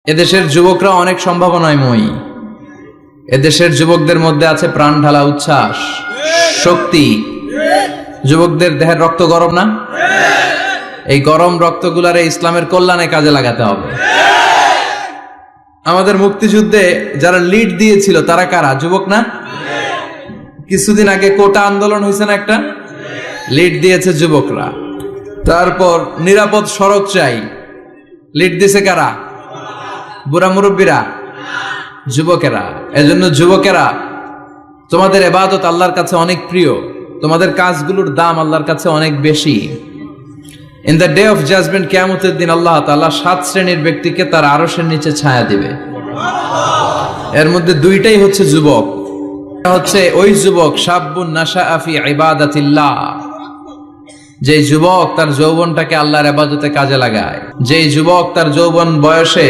এদেশের যুবকরা অনেক সম্ভাবনাময়ী। এদেশের যুবকদের মধ্যে আছে প্রাণ ঢালা উচ্ছ্বাস, শক্তি। যুবকদের দেহের রক্ত গরম না? এই গরম রক্তগুলারে ইসলামের কল্যাণে কাজে লাগাতে হবে। আমাদের মুক্তিযুদ্ধে যারা লিড দিয়েছিল তারা কারা? যুবক না? কিছুদিন আগে কোটা আন্দোলন হয়েছে না, একটা লিড দিয়েছে যুবকরা। তারপর নিরাপদ সড়ক চাই, লিড দিয়েছে কারা? বুড়া মুরব্বীরা, যুবকেরা। এজন্য যুবকেরা, তোমাদের ইবাদত আল্লাহর কাছে অনেক প্রিয়, তোমাদের কাজগুলোর দাম আল্লাহর কাছে অনেক বেশি। In the day of judgement, কিয়ামতের দিন আল্লাহ তাআলা 7 শ্রেণীর ব্যক্তিকে তার আরশের নিচে ছায়া দিবে। এর মধ্যে দুইটাই হচ্ছে যুবক। হচ্ছে ওই যুবক শাবুন নাশাআ ফি ইবাদাতিল্লাহ, যে যুবক তার যৌবনটাকে আল্লাহর ইবাদতে কাজে লাগায়, যে যুবক তার যৌবন বয়সে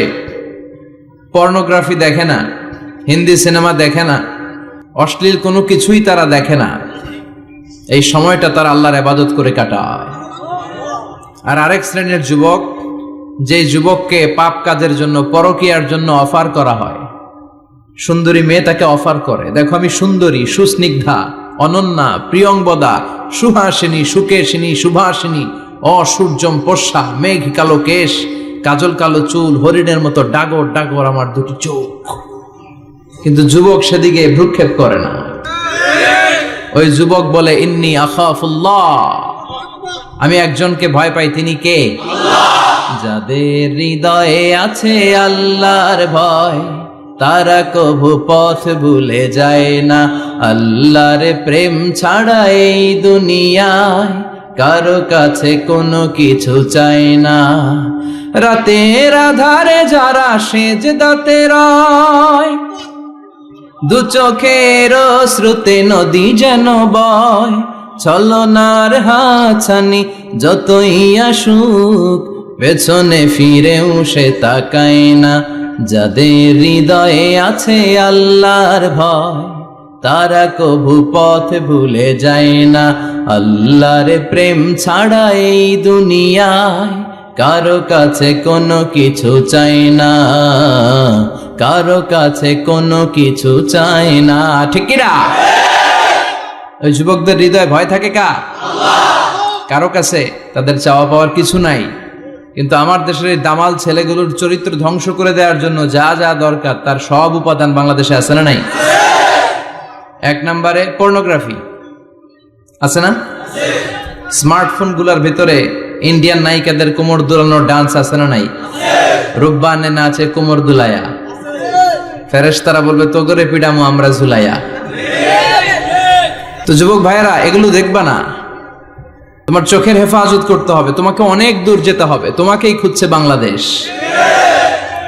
পর্নোগ্রাফি দেখে না, হিন্দি সিনেমা দেখে না, অশ্লীল কোনো কিছুই তারা দেখে না, এই সময়টা তারা আল্লাহর ইবাদত করে কাটায়। আর আরেক শ্রেণীর যুবক, যে যুবককে পাপ কাজের জন্য, পরকীয়ার জন্য অফার করা হয়। সুন্দরী মেয়ে তাকে অফার করে, দেখো আমি সুন্দরী, সুস্নিগ্ধা, অনন্যা, প্রিয়ংবদা, সুহাসিনী, সুকেশিনী, সুভাসিনী, অসূর্যম পোষা, মেঘ কালো কেশ, কাজল কালো চুল, হরিণের মতো ডাগর ডাগর আমার দুটি চোখ। কিন্তু যুবক সেদিকে ভ্রুক্ষেপ করে না। ওই যুবক বলে, ইন্নী আখাফুল্লাহ, আমি একজনকে ভয় পাই, তিনি কে? যাদের হৃদয়ে আছে আল্লাহর ভয়, তারা কভু পথ ভুলে যায় না। আল্লাহর প্রেম ছাড়া এই দুনিয়ায় কারো কাছে কোনো কিছু চায় না। রাতের আধারে যারা সেজদাতে রয়, দু চোখের শ্রুতে নদী যেন বয়। ছলনার হাতছানি যতই আসুক, পেছনে ফিরেও সে তাকায় না। যাদের হৃদয়ে আছে আল্লাহর ভয়, তারা কভু পথ ভুলে যায় না। আল্লাহর প্রেম ছাড়া এই দুনিয়ায় কারো কাছে কোনো কিছু চাই না, কারো কাছে কোনো কিছু চাই না। ঠিক কি না? ওই যুবকদের হৃদয়ে ভয় থাকে কার? কারো কাছে তাদের চাওয়া পাওয়ার কিছু নাই। কিন্তু আমার দেশের এই দামাল ছেলেগুলোর চরিত্র ধ্বংস করে দেওয়ার জন্য যা যা দরকার তার সব উপাদান বাংলাদেশে আছে না নাই? এক নম্বরে পর্নোগ্রাফি আছে না? স্মার্টফোন গুলার ভিতরে ইন্ডিয়ান নায়িকাদের কোমর দুলানোর ডান্স আছে না নাই? রূপবানে নাচে কোমর দুলায়া, ফেরেশতারা বলবে তোগরে পিডামো আমরা ঝুলাইয়া। তো যুবক ভাইয়েরা, এগুলো দেখবা না। তোমার চোখের হেফাজত করতে হবে, তোমাকে অনেক দূর যেতে হবে, তোমাকেই খুঁজছে বাংলাদেশ।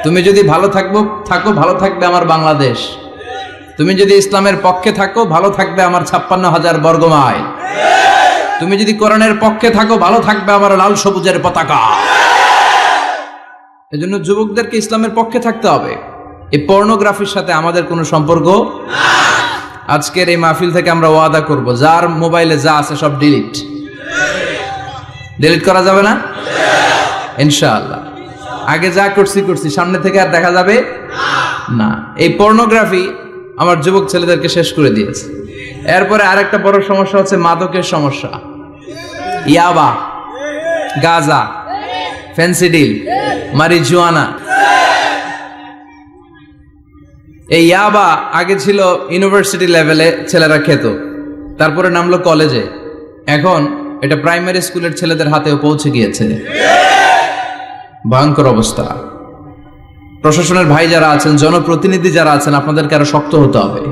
তুমি যদি ভালো থাকো, ভালো থাকবে আমার বাংলাদেশ। তুমি যদি ইসলামের পক্ষে থাকো, ভালো থাকবে আমার 56,000 বর্গ মাইল। তুমি যদি কোরআনের পক্ষে থাকো, ভালো থাকবে আমার লাল সবুজের পতাকা। এজন্য যুবকদেরকে ইসলামের পক্ষে থাকতে হবে। এই পর্নোগ্রাফির সাথে আমাদের কোনো সম্পর্ক। আজকের এই মাহফিল থেকে আমরা ওয়াদা করব, যার মোবাইলে যা আছে সব ডিলিট করা যাবে না ইনশাআল্লাহ। আগে যা করছি সামনে থেকে আর দেখা যাবে না। এই পর্নোগ্রাফি আমার যুবক ছেলেদেরকে শেষ করে দিয়েছে। এরপরে আরেকটা বড় সমস্যা হচ্ছে মাদকের সমস্যা। ইয়াবা, গাঁজা, ফেন্সিডিল, মারিজুয়ানা। এই ইয়াবা আগে ছিল ইউনিভার্সিটি লেভেলে ছেলেরা খেত, তারপরে নামলো কলেজে, এখন এটা প্রাইমারি স্কুলের ছেলেদের হাতেও পৌঁছে গিয়েছে। ভয়ঙ্কর অবস্থা। প্রশাসনের ভাই যারা আছেন, জনপ্রতিনিধি যারা আছেন, আপনাদেরকে আরো শক্ত হতে হবে।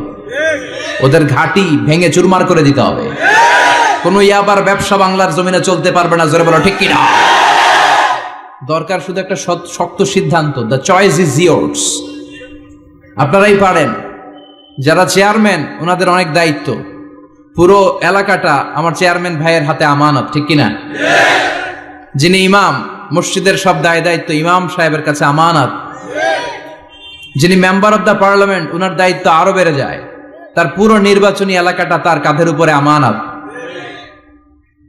ওদের ঘাঁটি ভেঙে চুরমার করে দিতে হবে। কোন ইয়াবার ব্যবসা বাংলার জমিনে চলতে পারবে না। জোরে বলো ঠিক কিনা? দরকার শুধু একটা শক্ত সিদ্ধান্ত। The choice is years. আপনারাই পারেন। যারা চেয়ারম্যান, ওনাদের অনেক দায়িত্ব। পুরো এলাকাটা আমার চেয়ারম্যান ভাইয়ের হাতে আমানত, ঠিক কিনা? যিনি ইমাম, মসজিদের সব দায় দায়িত্ব ইমাম সাহেবের কাছে আমানত। যিনি মেম্বার অব দ্য পার্লামেন্ট, ওনার দায়িত্ব আরো বেড়ে যায়। তার পুরো নির্বাচনী এলাকাটা তার কাঁধের উপরে আমানত।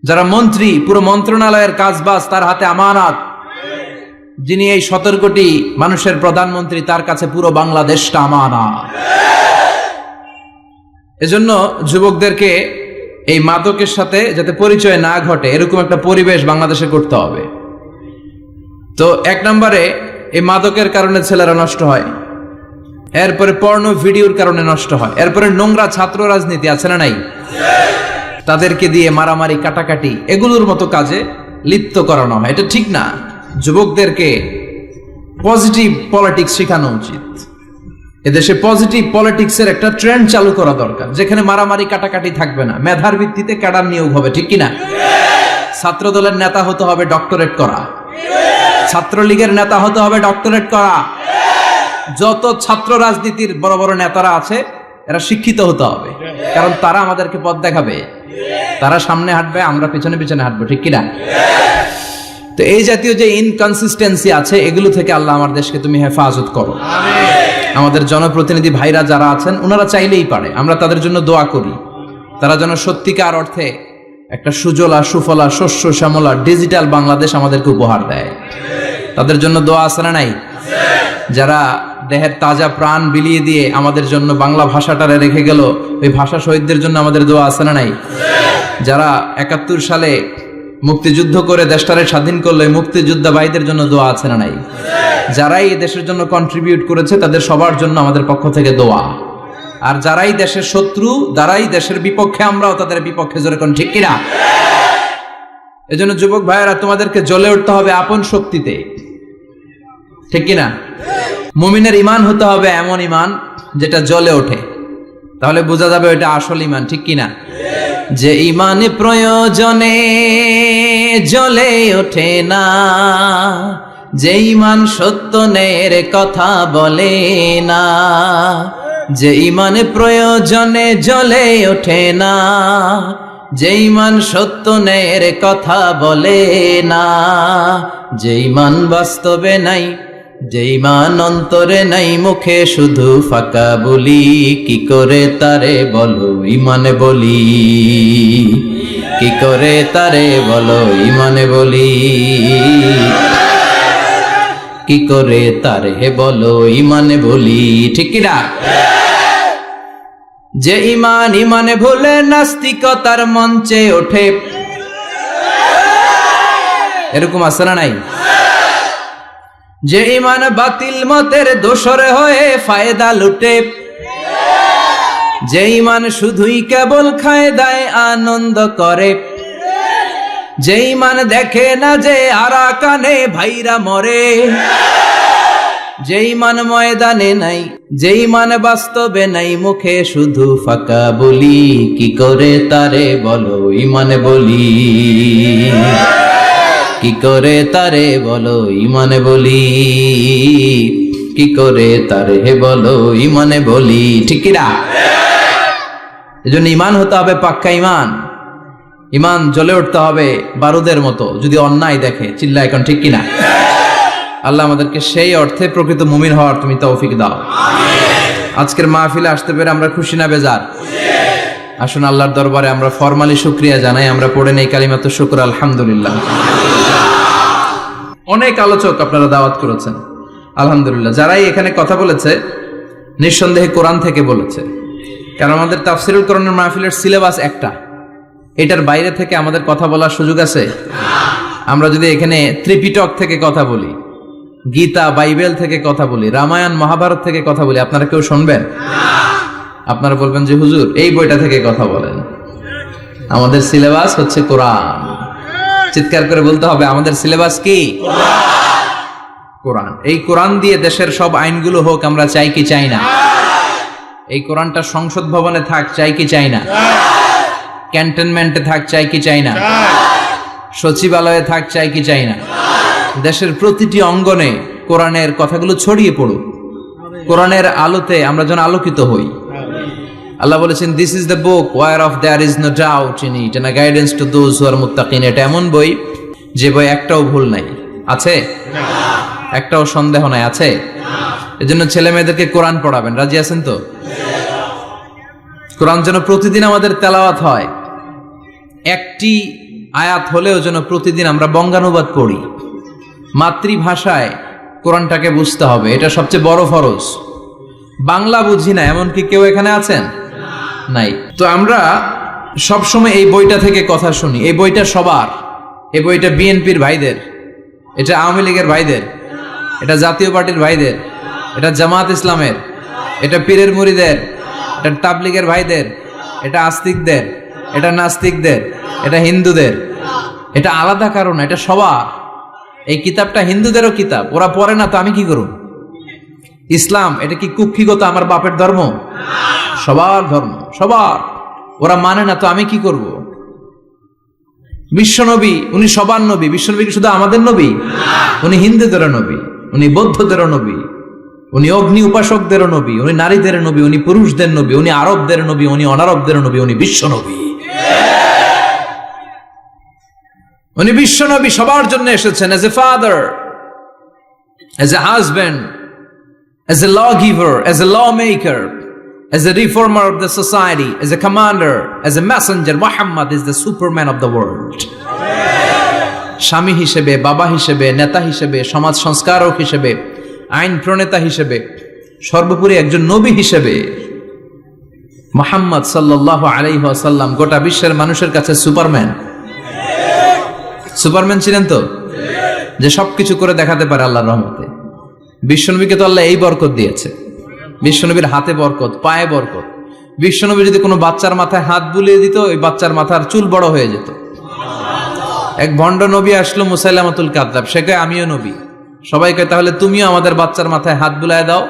যারা মন্ত্রী, পুরো মন্ত্রণালয়ের কাজবাজ তার হাতে আমানত। যিনি এই 17 কোটি মানুষের প্রধানমন্ত্রী, তার কাছে পুরো বাংলাদেশটা আমানা। এজন্য যুবকদেরকে এই মাদকের সাথে যাতে পরিচয় না ঘটে এরকম একটা পরিবেশ বাংলাদেশে করতে হবে। তো 1 নম্বরে এই মাদকের কারণে ছেলেরা নষ্ট হয়, এরপরে পর্নো ভিডিওর কারণে নষ্ট হয়, এরপরে নোংরা ছাত্র রাজনীতি আছে না নাই, তাদেরকে দিয়ে মারামারি কাটাকাটি এগুলোর মতো কাজে লিপ্ত করানো হয়। এটা ঠিক না। যুবকদেরকে পজিটিভ পলিটিক্স শেখানো উচিত। এদেশে পজিটিভ পলিটিক্সের একটা ট্রেন্ড চালু করা দরকার, যেখানে মারামারি কাটাকাটি থাকবে না, মেধার ভিত্তিতে ক্যাডার নিয়োগ হবে, ঠিক কিনা? ছাত্র দলের নেতা হতে হবে ডক্টরেট করা, ছাত্রলীগের নেতা হতে হবে ডক্টরেট করা। যত ছাত্র রাজনীতির বড় বড় নেতারা আছে এরা শিক্ষিত হতে হবে, কারণ তারা আমাদেরকে পথ দেখাবে, তারা সামনে হাঁটবে, আমরা পিছনে পিছনে হাঁটবো, ঠিক কিনা? তো এই জাতীয় যে ইনকনসিস্টেন্সি আছে এগুলো থেকে আল্লাহ আমার দেশকে তুমি হেফাজত করো। আমাদের জনপ্রতিনিধি ভাইরা যারা আছেন ওনারা চাইলেই পারে, আমরা তাদের জন্য দোয়া করি, তারা যেন সত্যিকার অর্থে একটা সুজলা সুফলা শস্য শ্যামলা ডিজিটাল বাংলাদেশ আমাদেরকে উপহার দেয়। তাদের জন্য দোয়া আছে না নাই? যারা দেহের তাজা প্রাণ বিলিয়ে দিয়ে আমাদের জন্য বাংলা ভাষাটারে রেখে গেল, ওই ভাষা শহীদদের জন্য আমাদের দোয়া আছে না নাই? যারা 71 সালে মুক্তিযুদ্ধ করে দেশটারে স্বাধীন করলো, মুক্তিযোদ্ধা ভাইদের জন্য দোয়া আছে না নাই? যারাই দেশের জন্য কন্ট্রিবিউট করেছে তাদের সবার জন্য আমাদের পক্ষ থেকে দোয়া। আর যারাই দেশের শত্রু, যারাই দেশের বিপক্ষে, আমরাও তাদের বিপক্ষে জোরে কোন, ঠিক কিনা? এজন্য যুবক ভাইয়েরা তোমাদেরকে জ্বলে উঠতে হবে আপন শক্তিতে, ঠিক কিনা? মুমিনের ঈমান হতে হবে এমন ঈমান যেটা জ্বলে ওঠে, তাহলে বোঝা যাবে ওটা আসল ঈমান, ঠিক কিনা? যে ঈমান প্রয়োজনে জ্বলে ওঠে না, যে ঈমান সত্যের কথা বলে না, যে ঈমান প্রয়োজনে জ্বলে ওঠে না, যে ঈমান সত্যের কথা বলে না, যে ঈমান বাস্তবে নাই, যে ঈমান অন্তরে নাই, মুখে শুধু ফাঁকা বলি, কি করে তারে বলো ঈমানে বলি, কি করে তারে বলো ঈমানে বলি, কি করে তারে বলো ঈমানে বলি, ঠিক কিনা? যে ঈমান ঈমানে ভুলে নাস্তিকতার মঞ্চে ওঠে, এরকম আছে না নাই? যে ঈমান বাতিল মতের দোসর হয়ে ফায়দা লুটে, যে ঈমান শুধুই কেবল খায় দায় আনন্দ করে, যে ঈমান দেখে না যে আরাকানে ভাইরা মরে, যে ঈমান ময়দানে নাই, যে ঈমান বাস্তবে নাই, মুখে শুধু ফাঁকা বলি, কি করে তারে বলো ঈমানে বলি, কি করে তারে বলো ঈমানে বলি, কি করে তারে বলো ঈমানে বলি, ঠিক কিনা? এজন্য ঈমান হতে হবে পাক্কা ঈমান। ঈমান জ্বলে উঠতে হবে বারুদের মতো, যদি অন্যায় দেখে চিল্লা এখন, ঠিক কিনা? আল্লাহ আমাদেরকে সেই অর্থে প্রকৃত মুমিন হওয়ার তুমি তৌফিক দাও। আজকের মাহফিলে আসতে পেরে আমরা খুশি না বেজার? আসুন আল্লাহর দরবারে আমরা ফরমালি শুকরিয়া জানাই। আমরা পড়ে নেই কালিমাতু শুকর, আলহামদুলিল্লাহ। অনেক আলোচক আপনারা দাওয়াত করেছেন, আলহামদুলিল্লাহ। যারাই এখানে কথা বলেছে নিঃসন্দেহে কোরআন থেকে বলেছে, কারণ আমাদের তাফসিরুল কোরআনের মাহফিলের সিলেবাস একটা, এটার বাইরে থেকে আমাদের কথা বলার সুযোগ আছে? আমরা যদি এখানে ত্রিপিটক থেকে কথা বলি, গীতা বাইবেল থেকে কথা বলি, রামায়ণ মহাভারত থেকে কথা বলি, আপনারা কেউ শুনবেন? আপনারা বলবেন যে হুজুর এই বইটা থেকে কথা বলেন। আমাদের সিলেবাস হচ্ছে কোরআন। চিৎকার করে বলতে হবে, আমাদের সিলেবাস কি? কোরআন। এই কোরআন দিয়ে দেশের সব আইনগুলো হোক, আমরা চাই কি চাই না? এই কোরআনটা সংসদ ভবনে থাক, চাই কি চাই না? ক্যান্টনমেন্টে থাক, চাই কি চাই না? সচিবালয়ে থাক, চাই কি চাই না? দেশের প্রতিটি অঙ্গনে কোরআনের কথাগুলো ছড়িয়ে পড়ুক, কোরআনের আলোতে আমরা যেন আলোকিত হই। আল্লাহ বলেছেন, this is the book whereof there is no doubt in it and a guidance to those who are muttaqin। এটা এমন বই যে বই একটাও ভুল নাই, আছে? একটাও সন্দেহ নাই, আছে? এজন্য ছেলে মেয়েদেরকে কোরআন পড়াবেন, রাজি আছেন তো? কোরআন যেন প্রতিদিন আমাদের তেলাওয়াত হয়, একটি আয়াত হলেও যেন প্রতিদিন আমরা বঙ্গানুবাদ পড়ি। মাতৃভাষায় কোরআনটাকে বুঝতে হবে, এটা সবচেয়ে বড় ফরজ। বাংলা বুঝি না এমন কি কেউ এখানে আছেন? নাই। তো আমরা সবসময় এই বইটা থেকে কথা শুনি, এই বইটা সবার, এই বইটা বিএনপির ভাইদের, এটা আওয়ামী লীগের ভাইদের, এটা জাতীয় পার্টির ভাইদের, এটা জামাত ইসলামের, এটা পীরের মুরিদের, এটা তাবলীগের ভাইদের, এটা আস্তিকদের, এটা নাস্তিকদের, এটা হিন্দুদের। এটা আলাদা কারণ, এটা সবার। এই কিতাবটা হিন্দুদেরও কিতাব, ওরা পড়ে না তো আমি কি করব? ইসলাম এটা কি কুক্ষিগত আমার বাপের ধর্ম? সবার ধর্ম, সবার। ওরা মানে না তো আমি কি করব? বিশ্বনবী উনি সবার নবী। বিশ্বনবী কি শুধু আমাদের নবী? উনি হিন্দুদেরও নবী, উনি বৌদ্ধদেরও নবী, উনি অগ্নি উপাসকদেরও নবী, উনি নারীদের নবী, উনি পুরুষদের নবী, উনি আরবদের নবী, উনি অনারবদের নবী, উনি বিশ্বনবী। উনি বিশ্বনবী, সবার জন্য এসেছেন। As a father, as a husband, as a lawgiver, as a lawmaker, as a reformer of the society, as a commander, as a messenger, Muhammad is the superman of the world. স্বামী হিসেবে, বাবা হিসেবে, নেতা হিসেবে, সমাজ সংস্কারক হিসেবে, আইন প্রণেতা হিসেবে, সর্বোপরি একজন নবী হিসেবে মুহাম্মদ সাল্লাল্লাহু আলাইহি ওয়াসাল্লাম গোটা বিশ্বের মানুষের কাছে সুপারম্যান। সুপারম্যান ছিলেন তো, যে সবকিছু করে দেখাতে পারে আল্লাহর রহমতে। বিশ্বনবীকে তো আল্লাহ এই বরকত দিয়েছে, বিশ্বনবীর হাতে বরকত, পায়ে বরকত। বিশ্বনবী যদি কোনো বাচ্চার মাথায় হাত বুলিয়ে দিত, ওই বাচ্চার মাথার চুল বড় হয়ে যেত। এক ভণ্ড নবী আসলো, মুসাইলামাতুল কাযযাব, সে কয় আমিও নবী। সবাই কয় তাহলে তুমিও আমাদের বাচ্চার মাথায় হাত বুলায় দাও।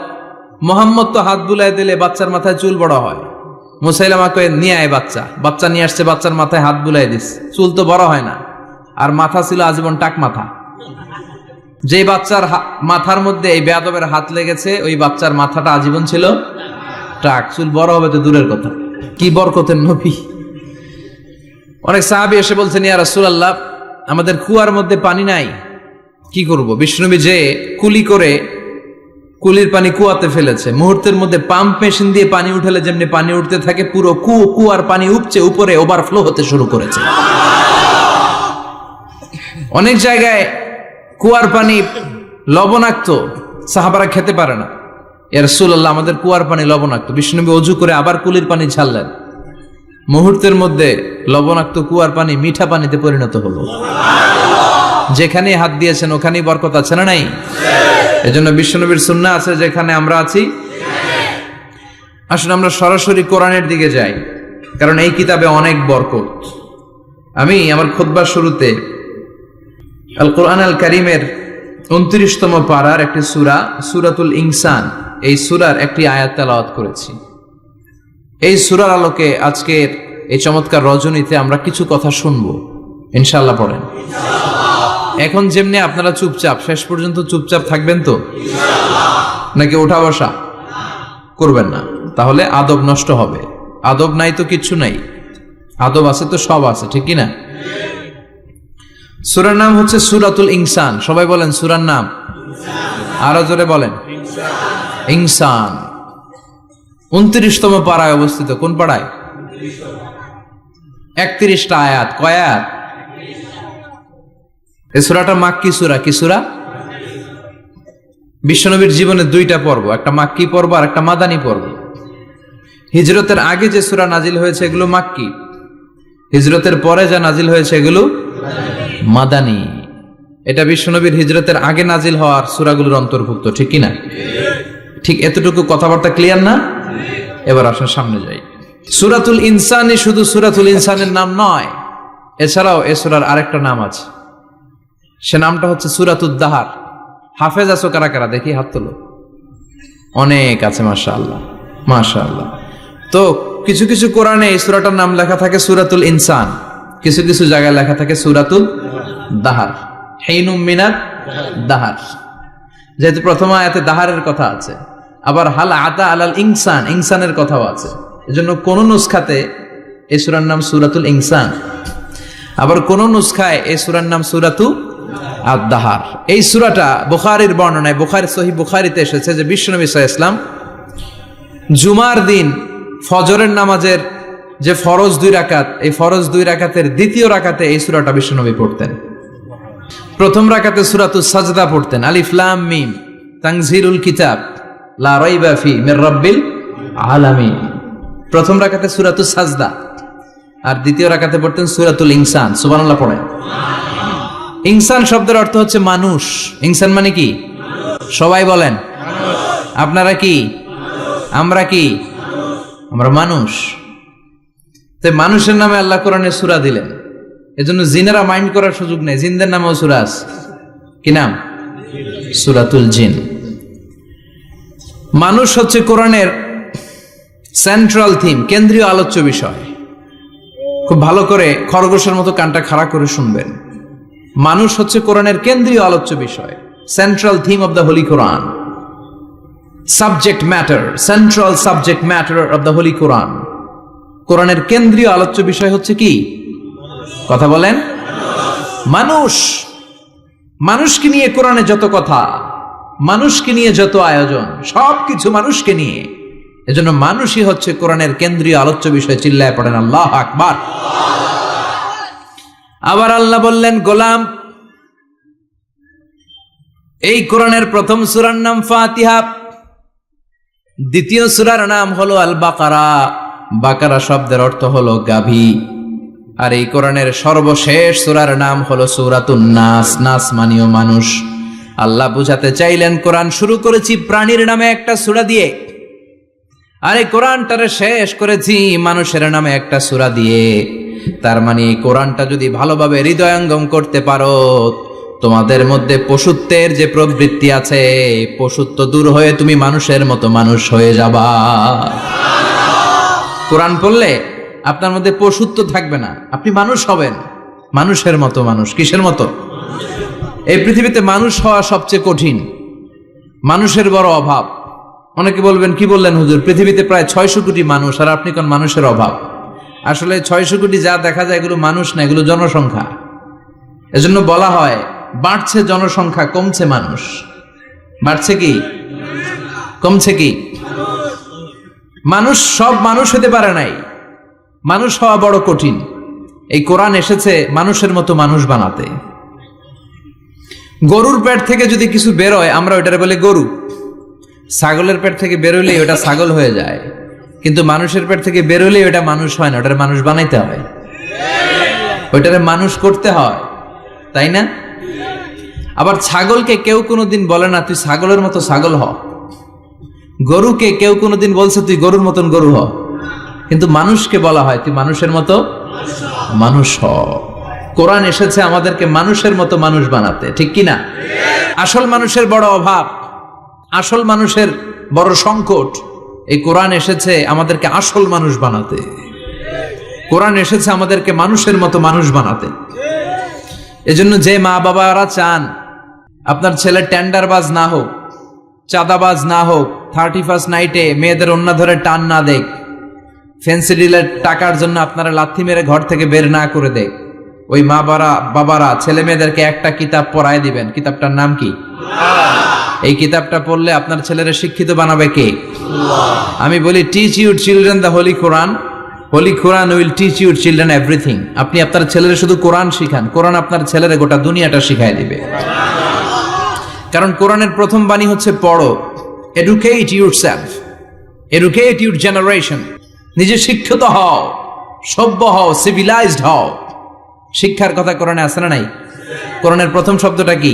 মোহাম্মদ তো হাত বুলায় দিলে বাচ্চার মাথায় চুল বড় হয়। মুসাইলামা কয় নিয়ে আয় বাচ্চা। বাচ্চা নিয়ে আসছে, বাচ্চার মাথায় হাত বুলায় দিস, চুল তো বড় হয় না। আর মাথা ছিল আজীবন টাক মাথা। যে বাচ্চার মাথার মধ্যে এই বেয়াদবের হাত লেগেছে, ওই বাচ্চার মাথাটা আজীবন ছিল টাক, চুল বড় হবে তো দূরের কথা। কি বরকতের নবী! অনেক সাহাবী এসে বলছেন, ইয়া রাসূলুল্লাহ, আমাদের কুয়ার মধ্যে পানি নাই, কি করব? বিশ্বনবী যে কুলি করে কুলির পানি কুয়াতে ফেলেছে, মুহূর্তের মধ্যে পাম্প মেশিন দিয়ে পানি উঠালে যেমনি পানি উঠতে থাকে, পুরো কুয়ার পানি উপচে উপরে ওভারফ্লো হতে শুরু করেছে। অনেক জায়গায় কুয়ার পানি লবণাক্ত, সাহাবারা খেতে পারে না। ইয়া রাসূলুল্লাহ, আমাদের কুয়ার পানি লবণাক্ত। বিশ্বনবী ওযু করে আবার কুলির পানি ছাড়লেন, মুহূর্তের মধ্যে লবণাক্ত কুয়ার পানি মিঠা পানিতে পরিণত হলো। যেখানে হাত দিয়েছেন ওখানেই বরকত আছে না নাই? এজন্য বিশ্বনবীর সুন্নাহ আছে, যেখানে আমরা আছি। আসুন আমরা সরাসরি কোরআনের দিকে যাই, কারণ এই কিতাবে অনেক বরকত। আমি আমার খুতবার শুরুতে আল কোরআন আল কারীমের 29তম পারার একটি সূরা, সূরাতুল ইনসান, এই সূরার একটি আয়াত তেলাওয়াত করেছি। এই সূরার আলোকে আজকের এই চমৎকার রজনীতে আমরা কিছু কথা শুনবো ইনশাআল্লাহ। পড়েন। এখন যেমনি আপনারা চুপচাপ, শেষ পর্যন্ত চুপচাপ থাকবেন তো নাকি ওঠা বসা করবেন না? তাহলে আদব নষ্ট হবে। আদব নাই তো কিচ্ছু নাই, আদব আছে তো সব আছে, ঠিক কি না? সূরার নাম হচ্ছে সূরাতুল ইনসান। সবাই বলেন সূরার নাম, আরো জোরে বলেন ইনসান। 29তম পারায় অবস্থিত। কোন পাড়ায়? 31টা আয়াত। কয় আয়াত? এই সূরাটা মাক্কি সূরা। কি সূরা? বিশ্বনবীর জীবনে দুইটা পর্ব, একটা মাক্কি পর্ব আর একটা মাদানী পর্ব। হিজরতের আগে যে সূরা নাজিল হয়েছে এগুলো মাক্কি, হিজরতের পরে যা নাজিল হয়েছে এগুলো মাদানী। এটা বিশ্বনবীর হিজরতের আগে নাজিল হওয়ার সূরাগুলোর অন্তর্ভুক্ত, ঠিক কি না? ঠিক এতটুকু কথাবার্তা ক্লিয়ার না? এবার আসুন সামনে যাই। সূরাতুল ইনসানই শুধু সূরাতুল ইনসানের নাম নয়, এছাড়াও এ সূরার আরেকটা নাম আছে, সে নামটা হচ্ছে সূরাতুদ দাহার। হাফেজ আছো কারা কারা? দেখি হাত তোলো। অনেক আছে, মাশাআল্লাহ মাশাআল্লাহ। তো কিছু কিছু কোরআনে এই সূরাটার নাম লেখা থাকে সূরাতুল ইনসান, কিছু কিছু জায়গায় লেখা থাকে সূরাতুল দাহার, হিনুম মিনাত দাহার। যেহেতু প্রথম আয়াতে দাহারের কথা আছে, আবার হাল আতা আলাল ইনসান, ইনসানের কথাও আছে, এজন্য কোন নুসখাতে এই সূরার নাম সূরাতুল ইনসান, আবার কোন নুসখায় এই সূরার নাম সূরাতু আদ-দাহার। এই সূরাটা বুখারীর বর্ণনায়, বুখারী সহিহ বুখারীতে এসেছে যে বিশ্বনবী সাল্লাল্লাহু আলাইহি ওয়াসাল্লাম জুমার দিন ফজরের নামাজের যে ফরজ 2 রাকাত, এই ফরজ 2 রাকাতের দ্বিতীয় রাকাতে এই সূরাটা বিশ্বনবী পড়তেন। প্রথম রাকাতে সূরাতুস সাজদা পড়তেন, আলিফ লাম মিম তানজিলুল কিতাব লা রাইবা ফি মির রাব্বিল আলামিন। প্রথম রাকাতে সূরাতুস সাজদা, আর দ্বিতীয় রাকাতে পড়তেন সূরাতুল ইনসান। সুবহানাল্লাহ পড়েন। ইনসান শব্দের অর্থ হচ্ছে মানুষ। ইনসান মানে কি? সবাই বলেন। আপনারা কি? আমরা কি? আমরা মানুষ। তো মানুষের নামে আল্লাহ কোরআনে সূরা দিলেন, এজন্য জিনেরা মাইন্ড করার সুযোগ নেই। জিনদের নামেও সূরা আছে। কি নাম? সূরাতুল জিন। মানুষ হচ্ছে কোরআনের সেন্ট্রাল থিম, কেন্দ্রীয় আলোচ্য বিষয়। খুব ভালো করে খরগোশের মতো কানটা খাড়া করে শুনবেন। মানুষ হচ্ছে কোরআনের কেন্দ্রীয় আলোচ্য বিষয়, central theme of the holy Quran, subject matter, central subject matter of the holy Quran. কোরআনের কেন্দ্রীয় আলোচ্য বিষয় হচ্ছে কি? কথা বলেন। মানুষ। মানুষকে নিয়ে কোরআনে যত কথা, মানুষকে নিয়ে যত আয়োজন, সবকিছু মানুষকে নিয়ে। এজন্য মানুষই হচ্ছে কোরআনের কেন্দ্রীয় আলোচ্য বিষয়। চিল্লায় পড়েন আল্লাহু আকবার। আবার আল্লাহ বললেন, গোলাম, এই কোরআনের প্রথম সূরার নাম ফাতিহা, দ্বিতীয় সূরার নাম হলো আল বাকারা। বাকারা শব্দের অর্থ হলো গাভী। আর এই কোরআনের সর্বশেষ সূরার নাম হলো সূরাতুন নাস। নাস মানেও মানুষ। আল্লাহ বুঝাতে চাইলেন, কোরআন শুরু করেছি প্রাণীর নামে একটা সূরা দিয়ে, আর এই কোরআনটারে শেষ করেছি মানুষের নামে একটা সূরা দিয়ে। তার মানে এই কোরআনটা যদি ভালোভাবে হৃদয়ঙ্গম করতে পারো, তোমাদের মধ্যে পশুত্বের যে প্রবৃত্তি আছে, পশুত্ব দূর হয়ে তুমি মানুষের মতো মানুষ হয়ে যাবা। কোরআন পড়লে আপনার মধ্যে পশুত্ব থাকবে না, আপনি মানুষ হবেন, মানুষের মতো মানুষ। কিসের মতো? এই পৃথিবীতে মানুষ হওয়া সবচেয়ে কঠিন, মানুষের বড় অভাব। অনেকে বলবেন, কি বললেন হুজুর, পৃথিবীতে প্রায় 600 কোটি মানুষ, আর আপনি কোন মানুষের অভাব? আসলে 600 কোটি যা দেখা যায় এগুলো মানুষ না, এগুলো জনসংখ্যা। এজন্য বলা হয় বাড়ছে জনসংখ্যা, কমছে মানুষ। বাড়ছে কি কমছে কি? মানুষ সব মানুষ হতে পারে নাই, মানুষ হওয়া বড় কঠিন। এই কোরআন এসেছে মানুষের মতো মানুষ বানাতে। গরুর পেট থেকে যদি কিছু বেরোয় আমরা ওইটারে বলে গরু, ছাগলের পেট থেকে বেরোলে ওটা ছাগল হয়ে যায়, কিন্তু মানুষের পেট থেকে বেরোলে ওটা মানুষ হয় না, ওটারে মানুষ বানাইতে হয়, ওইটারে মানুষ করতে হয়, তাই না? আবার ছাগলকে কেউ কোনোদিন বলে না তুই ছাগলের মতো ছাগল হ, গরুকে কেউ কোনোদিন বলছে তুই গরুর মতন গরু হ, কিন্তু মানুষকে বলা হয় তুই মানুষের মতো মানুষ হ। কোরআন এসেছে আমাদেরকে মানুষের মতো মানুষ বানাতে, ঠিক কি না? আসল মানুষের বড় অভাব, আসল মানুষের বড় সংকট। এই কোরআন এসেছে আমাদেরকে আসল মানুষ বানাতে। কোরআন এসেছে আমাদেরকে মানুষের মতো মানুষ বানাতে। এজন্য যে মা বাবারা চান আপনার ছেলে টেন্ডারবাজ না হোক, চাঁদাবাজ না হোক, 31st নাইটে মেয়েদের ওন্না ধরে টান না দেখ, ফেন্সি ডিলের টাকার জন্য আপনারা লাথি মেরে ঘর থেকে বের না করে দেখ, ওই মা বাবারা ছেলে মেয়েদেরকে একটা কিতাব পড়ায় দিবেন। কিতাবটার নাম কি? এই কিতাবটা পড়লে আপনার ছেলেরা শিক্ষিত বানাবে কে? আমি বলি teach your children the holy Quran, holy Quran will teach your children everything. আপনি আপনার ছেলেরা শুধু কোরআন শিখান, কোরআন আপনার ছেলেরা গোটা দুনিয়াটা শিখাই দিবে। কারণ কোরআনের প্রথম বাণী হচ্ছে পড়ো, educate yourself, educate your generation. নিজে শিক্ষিত হও, সভ্য হও, সিভিলাইজড হও। শিক্ষার কথা কোরআনে আছে না নাই? কোরআনের প্রথম শব্দটা কি?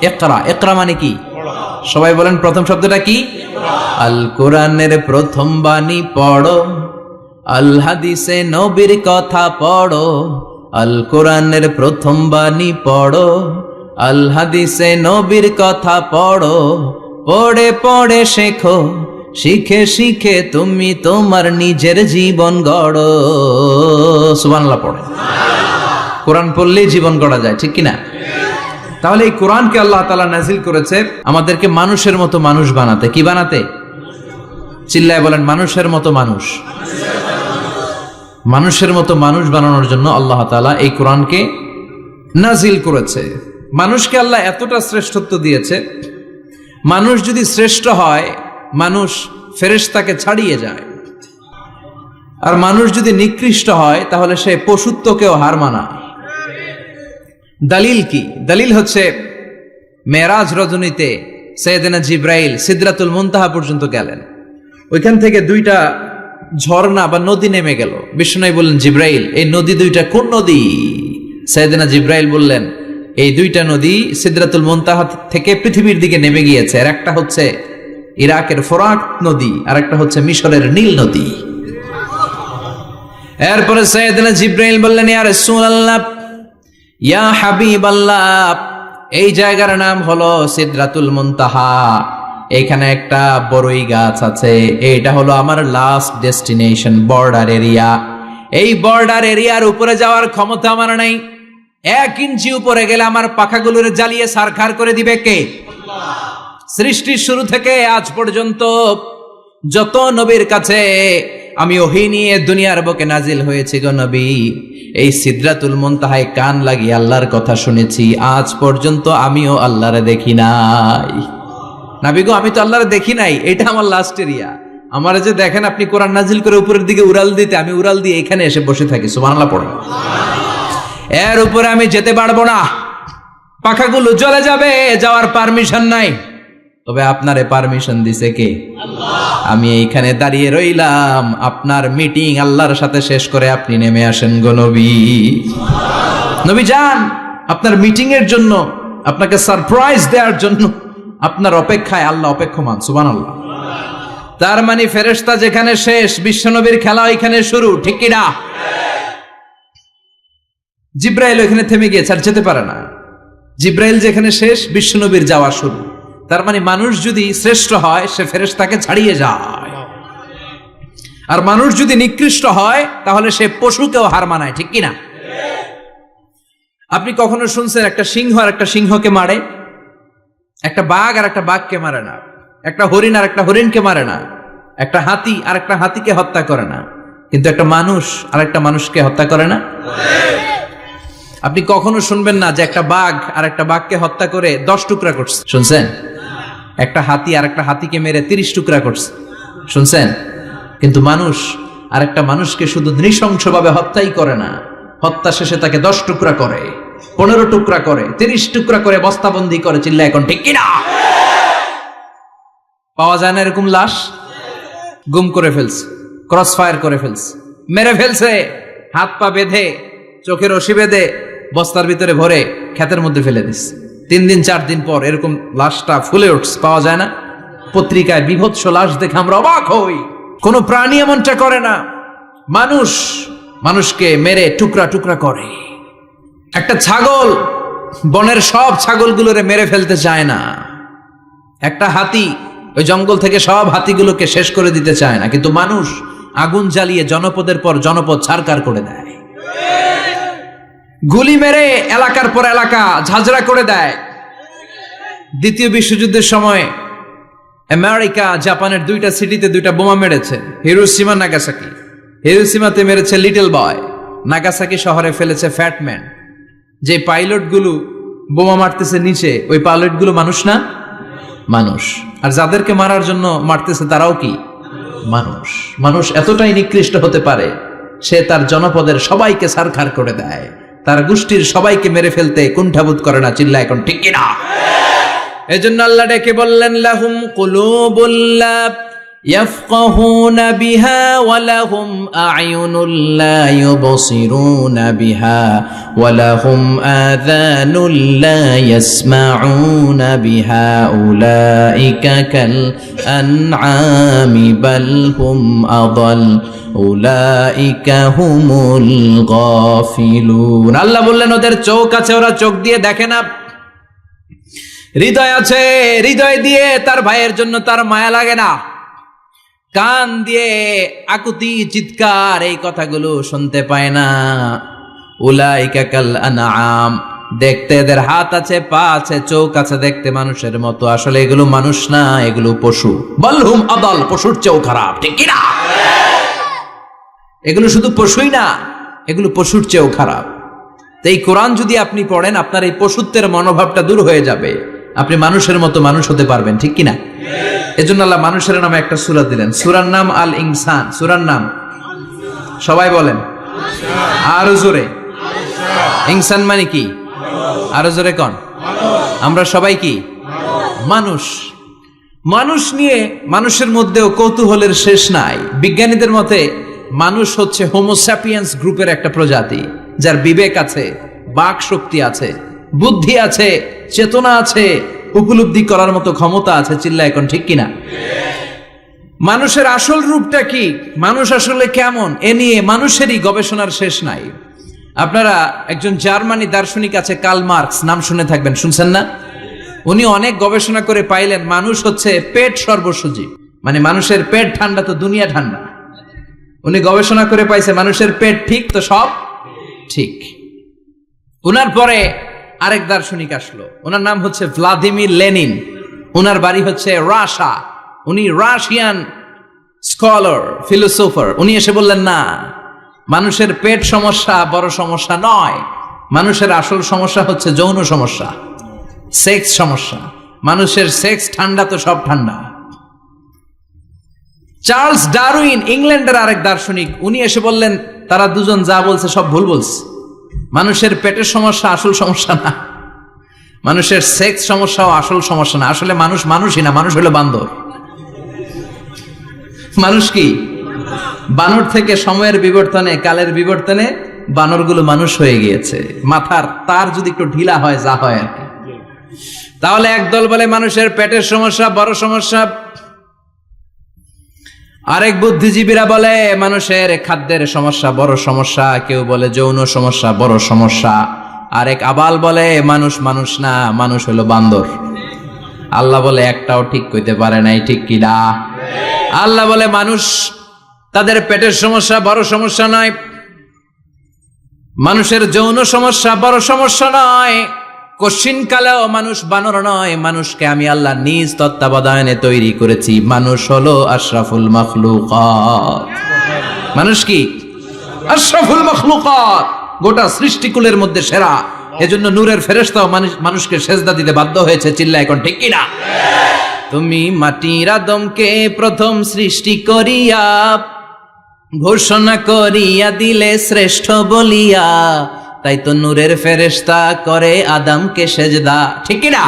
ইকরা। ইকরা মানে কি? সবাই বলেন প্রথম শব্দটা কি? আল কোরআনের প্রথম বাণী পড়ো, আল হাদিসে নবীর কথা পড়ো। আল কোরআনের প্রথম বাণী পড়ো, আল হাদিসে নবীর কথা পড়ো। পড়ে পড়ে শেখো, শিখে শিখে তুমি তোমার নিজের জীবন গড়ো। সুবহানাল্লাহ পড়ে। কোরআন পড়লেই জীবন গড়া যায়, ঠিক কিনা? তাহলে এই কোরআনকে আল্লাহ তাআলা নাজিল করেছে আমাদেরকে মানুষের মতো মানুষ বানাতে। কি বানাতে? চিল্লায় বলেন মানুষের মতো মানুষ। মানুষের মতো মানুষ বানানোর জন্য আল্লাহ তাআলা এই কোরআনকে নাজিল করেছে। মানুষকে আল্লাহ এতটা শ্রেষ্ঠত্ব দিয়েছে, মানুষ যদি শ্রেষ্ঠ হয় মানুষ ফেরেশতাকে ছাড়িয়ে যায়, আর মানুষ যদি নিকৃষ্ট হয় তাহলে সে পশুত্বকেও হার মানায়। দলিল কি? দলিল হচ্ছে মেরাজ রজনীতে সাইয়েদনা জিব্রাইল সিদরাতুল মুনতাহা পর্যন্ত গেলেন, ওইখান থেকে দুইটা ঝর্ণা বা নদী নেমে গেল। বিষ্ণু বললেন, জিব্রাইল এই নদী দুইটা কোন নদী? সাইয়েদনা জিব্রাইল বললেন, এই দুইটা নদী সিদরাতুল মুনতাহা থেকে পৃথিবীর দিকে নেমে গিয়েছে। আর একটা হচ্ছে ইরাকের ফোরাত নদী, আর একটা হচ্ছে মিশরের নীল নদী। এরপরে সাইয়েদনা জিব্রাইল বললেন, ইয়া রাসূলুল্লাহ, ইয়া হাবিবাল্লাহ, এই জায়গার নাম হলো সিদরাতুল মুনতাহা, এখানে একটা বড়ই গাছ আছে, এটা হলো আমার লাস্ট ডেস্টিনেশন, বর্ডার এরিয়া। এই বর্ডার এরিয়ার উপরে যাওয়ার ক্ষমতা আমার নাই। 1 ইঞ্চি উপরে গেলে আমার পাখাগুলোর জ্বালিয়ে সারখার করে দিবে কে? সৃষ্টির শুরু থেকে আজ পর্যন্ত যত নবীর কাছে আমি ওহী নিয়ে দুনিয়ার বুকে নাজিল হয়েছি গো নবী, এই সিদরাতুল মুনতাহায় কান লাগিয়ে আল্লাহর কথা শুনেছি। আজ পর্যন্ত আমিও আল্লাহরে দেখি নাই। নবী গো, আমি তো আল্লাহরে দেখি নাই, এটা আমার লাস্ট এরিয়া। আমার যে দেখেন আপনি কোরআন নাজিল করে উপরের দিকে উড়াল দিতে, আমি উড়াল দিয়ে এখানে এসে বসে থাকি। সুবহানাল্লাহ পড়েন। এর উপরে আমি যেতে পারবো না, পাখাগুলো জ্বলে যাবে, যাওয়ার পারমিশন নাই। তবে আপনারে পারমিশন দিছে কে? আল্লাহ। আমি এইখানে দাঁড়িয়ে রইলাম, আপনার মিটিং আল্লাহর সাথে শেষ করে আপনি নেমে আসেন গো নবী। নবী যান, আপনার মিটিং এর জন্য, আপনাকে সারপ্রাইজ দেওয়ার জন্য আপনার অপেক্ষায় আল্লাহ অপেক্ষমান। সুবহানাল্লাহ। তার মানে ফেরেশতা যেখানে শেষ, বিশ্বনবীর খেলা ওইখানে শুরু, ঠিক কি না? জিব্রাইল ওইখানে থেমে গিয়েছে, আর যেতে পারে না। জিব্রাইল যেখানে শেষ, বিশ্বনবীর যাওয়া শুরু। তার মানে মানুষ যদি শ্রেষ্ঠ হয়, সে ফেরেশতাকে ছাড়িয়ে যায়, আর মানুষ যদি নিকৃষ্ট হয়, তাহলে সে পশুকেও হার মানায়, ঠিক কিনা? আপনি কখনো শুনছেন একটা সিংহ আর একটা সিংহকে মারে? একটা বাঘ আর একটা বাঘকে মারে না, একটা হরিণ আর একটা হরিণকে মারে না, একটা হাতি আর একটা হাতিকে হত্যা করে না, কিন্তু একটা মানুষ আর একটা মানুষকে হত্যা করে না? আপনি কখনো শুনবেন না যে একটা বাঘ আর একটা বাঘকে হত্যা করে 10 টুকরা করছে? শুনছেন? একটা হাতি আর একটা হাতিকে মেরে 30 টুকরা করছে? শুনছেন? কিন্তু মানুষ আর একটা মানুষকে শুধু নৃশংসভাবে হত্যাই করে না, হত্যা শেষে তাকে 10 টুকরা করে, 15 টুকরা করে, 30 টুকরা করে বস্তাবন্দি করে। চিল্লা এখন ঠিক কিনা? পাওয়া যায় না এরকম লাশ? গুম করে ফেলছে, ক্রস ফায়ার করে ফেলছে, মেরে ফেলছে, হাত পা বেঁধে, চোখের রশি বেঁধে, বস্তার ভিতরে ভরে ক্ষেতের মধ্যে ফেলে দিস। 3 দিন 4 দিন পর এরকম লাশটা ফুলে উঠছে, পাওয়া যায় না। পত্রিকায় বিভৎস লাশ দেখে আমরা অবাক হই। কোন প্রাণী এমনটা করে না। মানুষ মানুষকে মেরে টুকরা টুকরা করে। একটা ছাগল বনের সব ছাগলগুলোরে মেরে ফেলতে চায় না। একটা হাতি ওই জঙ্গল থেকে সব হাতিগুলোকে শেষ করে দিতে চায় না, কিন্তু মানুষ আগুন জ্বালিয়ে জনপদের পর জনপদ ছারকার করে দেয়, গুলি মেরে এলাকার পর এলাকা ঝাঁঝরা করে দেয়। দ্বিতীয় বিশ্বযুদ্ধের সময় আমেরিকা জাপানের 2টা সিটিতে 2টা বোমা মেরেছে, হিরোশিমা নাগাসাকি। হিরোশিমাতে মেরেছে লিটল বয়, নাগাসাকি শহরে ফেলেছে ফ্যাটম্যান। যে পাইলটগুলো বোমা মারতেছে নিচে, ওই পাইলটগুলো মানুষ না? মানুষ। আর যাদেরকে মারার জন্য মারতেছে তারাও কি মানুষ? মানুষ এতটাই নিকৃষ্ট হতে পারে, সে তার জনপদের সবাইকে ছারখার করে দেয়, তার গোষ্ঠীর সবাইকে মেরে ফেলতে কুণ্ঠাবোধ করে না। চিল্লা এখন ঠিক কিনা? এজন্য আল্লাহ ডেকে বললেন, লাহুম কুলুবুল লা ইয়াফকাহুনা বিহা ওয়া লাহুম আ'য়ুনুল লা ইউবসিরুনা বিহা ওয়া লাহুম আযানুল লা ইয়াসমাউনা বিহা উলাইকা কাল আনআমি বাল হুম আদাল উলাইকা হুমুল গাফিলুন। আল্লাহ বললেন, ওদের চোখ আছে, ওরা চোখ দিয়ে দেখে না। হৃদয় আছে, হৃদয় দিয়ে তার ভাইয়ের জন্য তার মায়া লাগে না। কান দিয়ে আকুতি চিৎকার এই কথাগুলো শুনতে পায় না। উলাইকা কাল আনআম, দেখতে এদের হাত আছে, পা আছে, চোখ আছে, দেখতে মানুষের মতো, আসলে এগুলো মানুষ না, এগুলো পশু। বালহুম আদাল, পশুর চেয়েও খারাপ, ঠিক কি না? এগুলো শুধু পশুই না, এগুলো পশুর চেয়েও খারাপ। তো এই কোরআন যদি আপনি পড়েন, আপনার এই পশুত্বের মনোভাবটা দূর হয়ে যাবে, আপনি মানুষের মতো মানুষ হতে পারবেন, ঠিক কিনা? এজন্য আল্লাহ মানুষের নামে একটা সূরা দিলেন, সূরার নাম আল ইনসান। সূরার নাম সবাই বলেন, আর জোরে। ইনসান মানে কি? আরো জোরে কন, আমরা সবাই কি মানুষ। মানুষ নিয়ে মানুষের মধ্যেও কৌতূহলের শেষ নাই। বিজ্ঞানীদের মতে মানুষ হচ্ছে হোমোস্যাপিয়েন্স গ্রুপের একটা প্রজাতি, যার বিবেক আছে, বাক শক্তি আছে, বুদ্ধি আছে, চেতনা আছে, উপলব্ধি করার মতো ক্ষমতা আছে। চিল্লা এখন ঠিক কিনা? মানুষের আসল রূপটা কি, মানুষ আসলে কেমন, এ নিয়ে মানুষেরই গবেষণার শেষ নাই। আপনারা একজন জার্মানি দার্শনিক আছে কার্ল মার্কস, নাম শুনে থাকবেন, শুনছেন না? উনি অনেক গবেষণা করে পাইলেন মানুষ হচ্ছে পেট সর্বসজীব, মানে মানুষের পেট ঠান্ডা তো দুনিয়া ঠান্ডা। উনি গবেষণা করে পাইছে মানুষের পেট ঠিক তো সব ঠিক। উনার পরে আরেক দার্শনিক আসলো, ওনার নাম হচ্ছে ভ্লাদিমির লেনিন। ওনার বাড়ি হচ্ছে রাশিয়া, উনি রাশিয়ান স্কলার, ফিলোসোফার। উনি এসে বললেন না, মানুষের পেট সমস্যা বড় সমস্যা নয়, মানুষের আসল সমস্যা হচ্ছে যৌন সমস্যা, সেক্স সমস্যা। মানুষের সেক্স ঠান্ডা তো সব ঠান্ডা। চার্লস ডারউইন, ইংল্যান্ডের আরেক দার্শনিক, উনি এসে বললেন তারা দুজন যা বলছে সব ভুল বলছে, মানুষের পেটের সমস্যা আসল সমস্যা না, মানুষের সেক্স সমস্যাও আসল সমস্যা না। আসলে মানুষ মানুষই না, মানুষ হলো বান্দর। মানুষ কি বানর থেকে সময়ের বিবর্তনে, কালের বিবর্তনে বানরগুলো মানুষ হয়ে গিয়েছে। মাথার তার যদি একটু ঢিলা হয়, যা হয় আর কি। তাহলে একদল বলে মানুষের পেটের সমস্যা বড় সমস্যা, আরেক বুদ্ধিজীবীরা বলে মানুষের খাদ্যের সমস্যা বড় সমস্যা, কেউ বলে যৌন সমস্যা বড় সমস্যা, আরেক আবাল বলে মানুষ মানুষ না, মানুষ হলো বান্দর। আল্লাহ বলে একটাও ঠিক কইতে পারে নাই, ঠিক কি না? আল্লাহ বলে মানুষ তাদের পেটের সমস্যা বড় সমস্যা নয়, মানুষের যৌন সমস্যা বড় সমস্যা নয়, কশিন কালেও মানুষ বানর নয়। মানুষকে আমি আল্লাহ নিজ তত্ত্বাবধানে তৈরি করেছি। মানুষ হলো আশরাফুল মাখলুকাত। মানুষ কি আশরাফুল মাখলুকাত, গোটা সৃষ্টিকুলের মধ্যে সেরা। এজন্য নূরের ফেরেশতাও মানুষকে সেজদা দিতে বাধ্য হয়েছে। চিল্লা এখন ঠিক কিনা? তুমি মাটির আদমকে প্রথম সৃষ্টি করিয়া ঘোষণা করিয়া দিলে শ্রেষ্ঠ বলিয়া, তাই তো নূরের ফেরেশতা করে আদমকে সেজদা, ঠিক কিনা?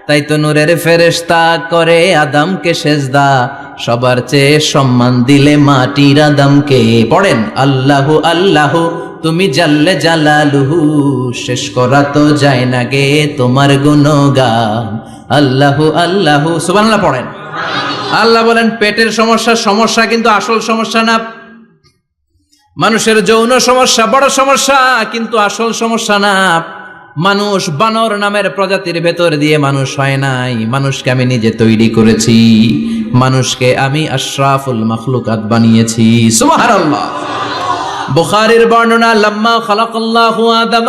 তাই তো নূরের ফেরেশতা করে আদমকে সেজদা, সবার চেয়ে সম্মান দিলে মাটির আদমকে। পড়েন আল্লাহু আল্লাহু তুমি জাল্লে জালালুহু, শেষ করা তো যায় না গে তোমার গুণগান। আল্লাহু আল্লাহু সুবহানাল্লাহ পড়েন। আল্লাহ বলেন পেটের সমস্যা সমস্যা, কিন্তু আসল সমস্যা না। মানুষের যৌন সমস্যা বড় সমস্যা, কিন্তু আসল সমস্যা না। মানুষ বানর নামের প্রজাতির ভেতর দিয়ে মানুষ হয় নাই, মানুষকে আমি নিজে তৈরি করেছি। মানুষকে আমি আশরাফুল মাখলুকাত বানিয়েছি। সুবহানাল্লাহ। বুখারীর বর্ণনা, লাম্মা খালাকাল্লাহু আদম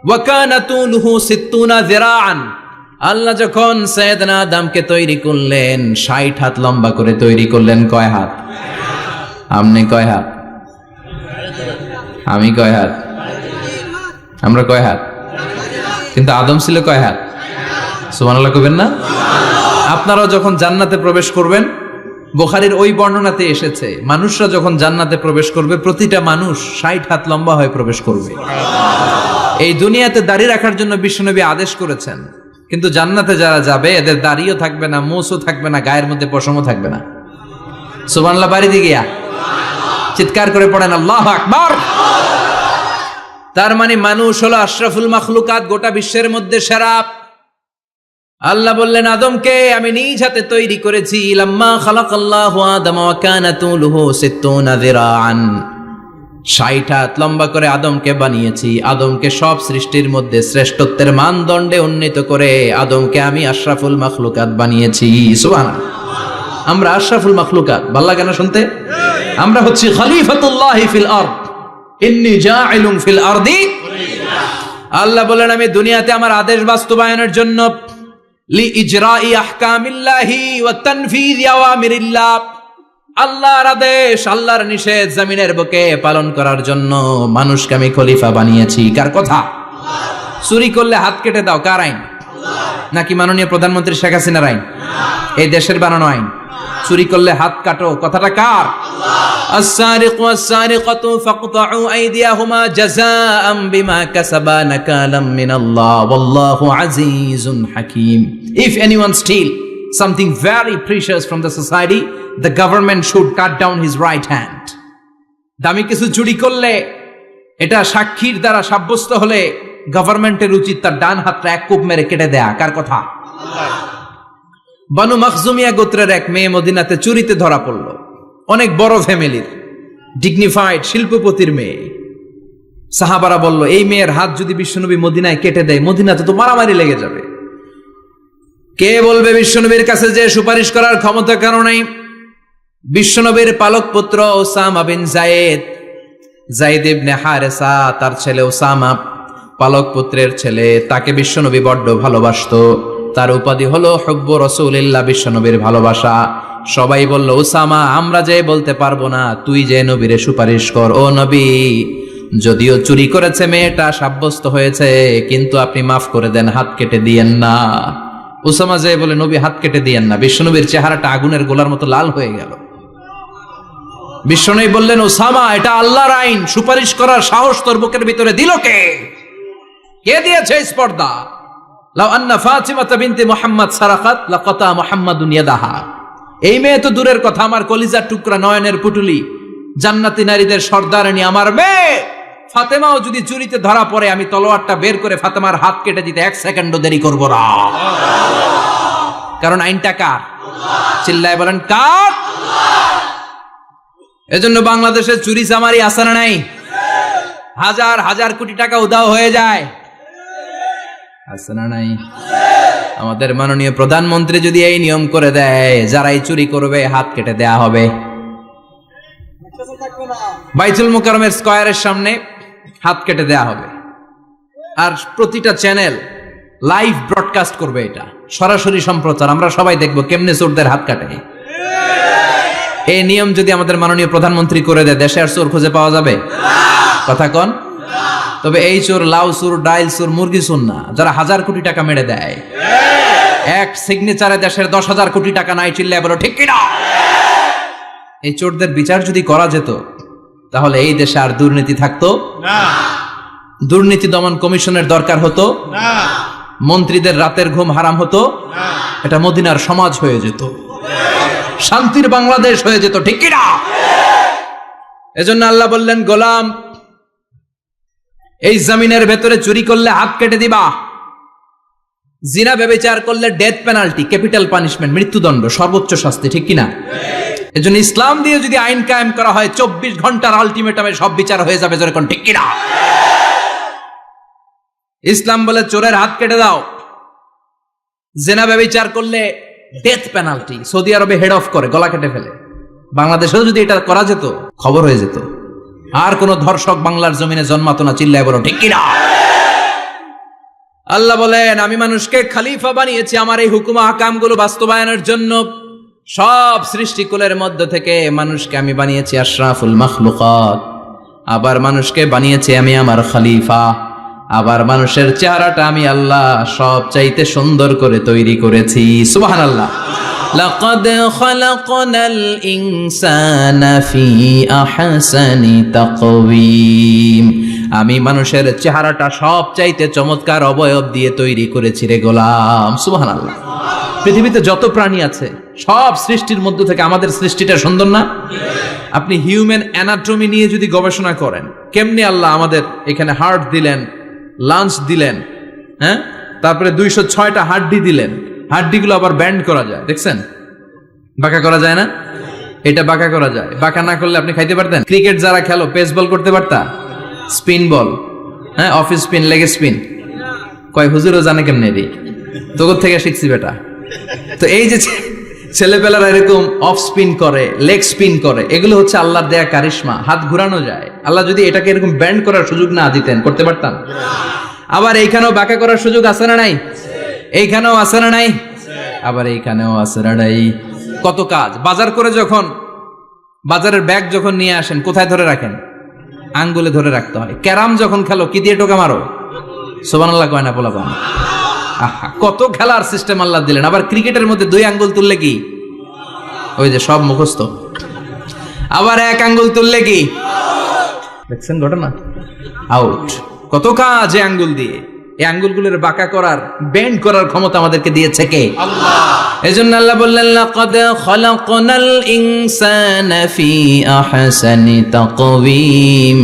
ওয়া কানা তুলুহু 60 যিরাআন। আল্লাহ যখন সাইয়েদনা আদমকে তৈরি করলেন 60 হাত লম্বা করে তৈরি করলেন। কয় হাত? আপনি কয় হাত? আমি কয় হাত? আমরা কয় হাত? কিন্তু আদম ছিল কয় হাত? সুবহানাল্লাহ কইবেন না? আপনারাও যখন জান্নাতে প্রবেশ করবেন, বুখারীর ওই বর্ণনাতে এসেছে মানুষরা যখন জান্নাতে প্রবেশ করবে প্রতিটা মানুষ 60 হাত লম্বা হয়ে প্রবেশ করবে। এই দুনিয়াতে দাড়ি রাখার জন্য বিশ্বনবী আদেশ করেছেন, কিন্তু জান্নাতে যারা যাবে এদের দাড়িও থাকবে না, মোছও থাকবে না, গায়ের মধ্যে পশমও থাকবে না। সুবহানাল্লাহ বাড়িতে গিয়া চিৎকার করে পড়েন আল্লাহু আকবার। তার মানে মানুষ হলো আশরাফুল মাখলুকাত, গোটা বিশ্বের মধ্যে সেরা। আল্লাহ বললেন আদমকে আমি নিজ হাতে তৈরি করেছি। লাম্মা খালাকাল্লাহু আদম ওয়া কানা তুলুহু 60 যিরাআন, 60 হাত লম্বা করে আদমকে বানিয়েছি। আদমকে সব সৃষ্টির মধ্যে শ্রেষ্ঠত্বের মানদণ্ডে উন্নীত করে আদমকে আমি আশরাফুল মাখলুকাত বানিয়েছি। সুবহানাল্লাহ। আমরা আশরাফুল মাখলুকাত, ভালো লাগে না শুনতে? আমরা হচ্ছি খলিফাতুল্লাহি ফিল আরদ, ইন্নী জাইলুন ফিল আরদি। আল্লাহ বলেন আমি দুনিয়াতে আমার আদেশ বাস্তবায়নের জন্য, লি ইজরাই আহকামিল্লাহি ওয়া তানফিযি আওয়ামিরিল্লাহ, আল্লাহর আদেশ আল্লাহর নিষেধ জমিনের বুকে পালন করার জন্য মানুষকে আমি খলিফা বানিয়েছি। কার কথা? চুরি করলে হাত কেটে দাও, কার আইন? নাকি মাননীয় প্রধানমন্ত্রী শেখ হাসিনার আইন? এই দেশের বানানো আইন। চুরি করলে হাত কাটো, কথাটা কার? السارق والسارقة فاقطعوا أيديهما جزاء بما كسبا نكالا من الله والله عزيز حكيم. If anyone steal something very precious from the society, the government should cut down his right hand. দামি কিছু চুরি করলে এটা সাক্ষীর দ্বারা সাব্যস্ত হলে গভর্নমেন্টের উচিত তার ডান হাতটা এক কোপ মেরে কেটে দেয়া। কার কথা? বানু মাখজুমিয়া গোত্রের এক মেয়ে মদিনাতে চুরিতে ধরা পড়ল। অনেক বড় ফ্যামিলির, ডিগনিফাইড শিল্পপতির মেয়ে। সাহাবারা বলল, এই মেয়ের হাত যদি বিশ্বনবী মদিনায় কেটে দেয়, মদিনাতে তো মারামারি লেগে যাবে। কে বলবে বিশ্বনবীর কাছে যে সুপারিশ করার ক্ষমতা কারো নাই? বিশ্বনবীর পালক পুত্র ওসামা বিন যায়েদ, যায়েদ ইবনে হারেসা, তার ছেলে ওসামা পালক পুত্রের ছেলে, তাকে বিশ্বনবী বড্ড ভালোবাসতো। তার উপাধি হলো হুব্বু রাসূলিল্লাহ, বিশ্বনবীর ভালোবাসা। সবাই বলল, ওসামা আমরা যে বলতে পারবো না, তুই যে নবীরে সুপারিশ কর। ও নবী, যদিও চুরি করেছে মেয়েটা, সাব্যস্ত হয়েছে, কিন্তু আপনি মাফ করে দেন, হাত কেটে দিয়েন না। ওসামা যে বলে, নবী হাত কেটে দিয়েন না। বিশ্বনবীর চেহারাটা আগুনের গোলার মতো লাল হয়ে গেল। বিশ্বনবী বললেন, ওসামা এটা আল্লাহর আইন, সুপারিশ করার সাহস তোর বুকের ভিতরে দিল কে? কে দিয়েছে স্পর্ধা? লাউ আন্না ফাতিমাতা বিনতে মুহাম্মদ সারাকাত লাকাতা মুহাম্মাদুন ইয়াদাহা। এই মেয়ে তো দূরের কথা, আমার কলিজার টুকরা, নয়নের পুটুলি, জান্নাতি নারীদের সর্দারানী আমার মেয়ে ফাতেমাও যদি চুরিতে ধরা পড়ে, আমি তলোয়ারটা বের করে ফাতেমার হাত কেটে দিতে এক সেকেন্ডও দেরি করব না। কারণ আইনটা কার? চিল্লায় বলেন কার? এজন্য বাংলাদেশে চুরি চামারি আছে না নাই? হাজার হাজার কোটি টাকা উধাও হয়ে যায়, আছে না নাই? আমাদের মাননীয় প্রধানমন্ত্রী যদি এই নিয়ম করে দেয়, যারাই চুরি করবে হাত কেটে দেয়া হবে। বাইতুল মুকাররমের স্কয়ারের সামনে হাত কেটে দেয়া হবে। আর প্রতিটা চ্যানেল লাইভ ব্রডকাস্ট করবে, এটা সরাসরি সম্প্রচার, আমরা সবাই দেখবো কেমনে চোরদের হাত কাটে। এই নিয়ম যদি আমাদের মাননীয় প্রধানমন্ত্রী করে দেয়, দেশে আর চোর খুঁজে পাওয়া যাবে? কথা কন। তবে এই চোর লাউ চোর, ডাইল চোর, মুরগি চোর না, যারা হাজার কোটি টাকা মেরে দেয়। এক সিগনেচারে দেশের 10,000 কোটি টাকা নাই, চিল্লায় বলো ঠিক কিনা? এই চোরদের বিচার যদি করা যেত, তাহলে এই দেশে আর দুর্নীতি থাকতো না। দুর্নীতি দমন কমিশনের দরকার হতো না। মন্ত্রীদের রাতের ঘুম হারাম হতো না। এটা মদিনার সমাজ হয়ে যেত, শান্তির বাংলাদেশ হয়ে যেত, ঠিক কিনা? এজন্য আল্লাহ বললেন, গোলাম এই জমিনের ভেতরে চুরি করলে হাত কেটে দিবা, জিনা ব্যভিচার করলে ডেথ পেনাল্টি, ক্যাপিটাল পানিশমেন্ট, মৃত্যুদণ্ড, সর্বোচ্চ শাস্তি, ঠিক কিনা? এজন্য ইসলাম দিয়ে যদি আইন কায়েম করা হয়, 24 ঘন্টার আলটিমেটামে সব বিচার হয়ে যাবে, যেরকম, ঠিক কিনা? ইসলাম বলে চোরের হাত কেটে দাও। জিনা ব্যভিচার করলে ডেথ পেনাল্টি, সৌদি আরবে হেড অফ করে, গলা কেটে ফেলে। বাংলাদেশেও যদি এটা করা যেত, খবর হয়ে যেত, আর কোন ধর্ষক বাংলার জমিনে জন্মাতো না, চিল্লায় বলো ঠিক কিনা? আল্লাহ বলেন, আমি মানুষকে খলিফা বানিয়েছি আমার এই হুকুম আহকামগুলো বাস্তবায়নের জন্য। সব সৃষ্টিকুলের মধ্য থেকে মানুষকে আমি বানিয়েছি আশরাফুল মাখলুকাত। আবার মানুষকে বানিয়েছি আমি আমার খলিফা। আবার মানুষের চেহারাটা আমি আল্লাহ সব চাইতে সুন্দর করে তৈরি করেছি। সুবহানাল্লাহ। লাকাদ খালাকনাল ইনসানা ফি আহসানি তাকওয়িম। আমি মানুষের চেহারাটা সব চাইতে চমৎকার অবয়ব দিয়ে তৈরি করেছি রে গোলাম। সুবহানাল্লাহ। পৃথিবীতে যত প্রাণী আছে সব সৃষ্টির মধ্য থেকে আমাদের সৃষ্টিটা সুন্দর না? আপনি হিউম্যান অ্যানাটমি নিয়ে যদি গবেষণা করেন, কেমনে আল্লাহ আমাদের এখানে হার্ট দিলেন, লাঞ্চ দিলেন, হ্যাঁ, তারপরে 206টা হাড্ডি দিলেন, হাড্ডিগুলো আবার ব্যান্ড করা যায়, দেখছেন? বাঁকা করা যায় না? এটা বাঁকা করা যায়। বাঁকা না করলে আপনি খাইতে পারতেন? ক্রিকেট যারা খেলো, পেস বল করতে পারতা? স্পিন বল, হ্যাঁ, অফিস স্পিন, লেগ স্পিন, কয় হুজুরও জানে কেমনে রে, তোর থেকে শিখছি বেটা। তো এই যে ছেলেপেলারা এরকম অফ স্পিন করে, লেগ স্পিন করে, এগুলো হচ্ছে আল্লাহর দেয়া কারিশমা। হাত ঘুরানো যায়। আল্লাহ যদি এটাকে এরকম ব্যান্ড করার সুযোগ না দিতেন, করতে পারতাম? আবার এইখানেও বাঁকা করার সুযোগ আছে না নাই? এইখানেও আছে না নাই? আবার এইখানেও আছে না নাই? কত কাজ। বাজার করে যখন বাজারের ব্যাগ যখন নিয়ে আসেন, কোথায় ধরে রাখেন? আঙ্গুলে ধরে রাখতে হয়। ক্যারাম যখন খেলো, কি দিয়ে টোকা মারো? সুবহানাল্লাহ কয় না পোলাপান? আহা, কত খেলার সিস্টেম আল্লাহ দিলেন। আবার ক্রিকেটের মধ্যে 2 আঙ্গুল তুললে কি ওই যে সব মুখস্থ। আবার এক আঙ্গুল তুললে কি দেখছেন ঘটনা, আউট। কত কাজ এই আঙ্গুল দিয়ে, এই আঙ্গুলগুলোর বাঁকা করার, বেন্ড করার ক্ষমতা আমাদেরকে দিয়েছে কে? আল্লাহ। এজন্য আল্লাহ বললেন লাকাদ খালাকনাল ইনসানা ফি আহসানি তাকওয়িম,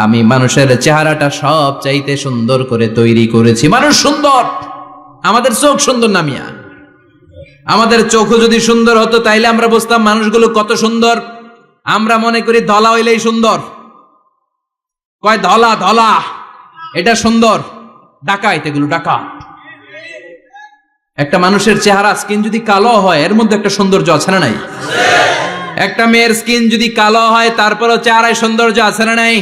আমি মানুষের চেহারাটা সব চাইতে সুন্দর করে তৈরি করেছি। মানুষ সুন্দর, আমাদের চোখ সুন্দর না মিয়া? আমাদের চোখও যদি সুন্দর হতো তাইলে আমরা বুঝতাম মানুষগুলো কত সুন্দর। আমরা মনে করি ধলা হইলেই সুন্দর, কয় ধলা ধলা এটা সুন্দর, ডাকাইত, এগুলো ডাকাত। একটা মানুষের চেহারা স্কিন যদি কালো হয় এর মধ্যে একটা সৌন্দর্য আছে না নাই? একটা মেয়ের স্কিন যদি কালো হয় তারপরও চেহারায় সৌন্দর্য আছে না নাই?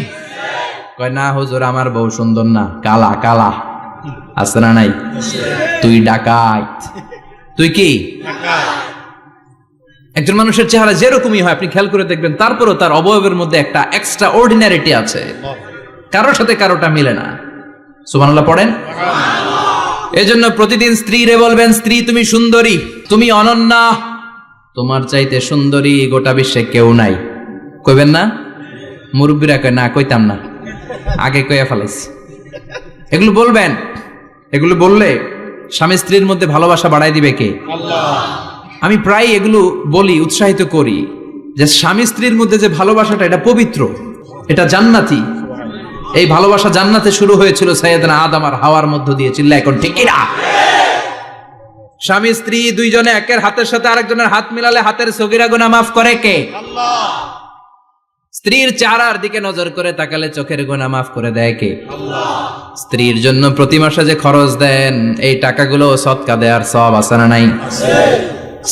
কয় না হুজুর আমার বউ সুন্দর না, কালা কালা, আছে না নাই? তুই ডাকাইত, তুই কি? একজন মানুষের চেহারা যেরকমই হয় আপনি খেয়াল করে দেখবেন তারপরও তার অবয়বের মধ্যে একটা এক্সট্রা অর্ডিনারিটি আছে, কারোর সাথে কারোটা মিলে না। সুবহানাল্লাহ পড়েন। এজন্য প্রতিদিন স্ত্রীরে বলবেন, স্ত্রী তুমি সুন্দরী, তুমি অনন্যা, তোমার চাইতে সুন্দরী গোটা বিশ্বে কেউ নাই। কইবেন না? মুরব্বীরা কয় না, কইতাম না, আগে কইয়া ফেলাইছি। এগুলো বলবেন, এগুলো বললে স্বামী স্ত্রীর মধ্যে ভালোবাসা বাড়াই দিবে কে? আল্লাহ। আমি প্রায় এগুলো বলি, উৎসাহিত করি যে স্বামী স্ত্রীর মধ্যে যে ভালোবাসাটা এটা পবিত্র, এটা জান্নাতি। এই ভালোবাসা জান্নাতে শুরু হয়েছিল সাইয়েদনা আদম আর হাওয়ার মধ্য দিয়ে। চিল্লা এখন ঠিক না? স্বামী স্ত্রী দুইজনে একের হাতের সাথে আরেকজনের হাত মিলালে হাতের সগীরা গুনাহ মাফ করে কে? আল্লাহ। স্ত্রীর চেহারার দিকে নজর করে তাকালে চোখের গুনাহ মাফ করে দেয় কে? আল্লাহ। স্ত্রীর জন্য প্রতি মাসে যে খরচ দেন এই টাকাগুলো সদকা দেওয়ার সওয়াব আছে না নাই? আছে।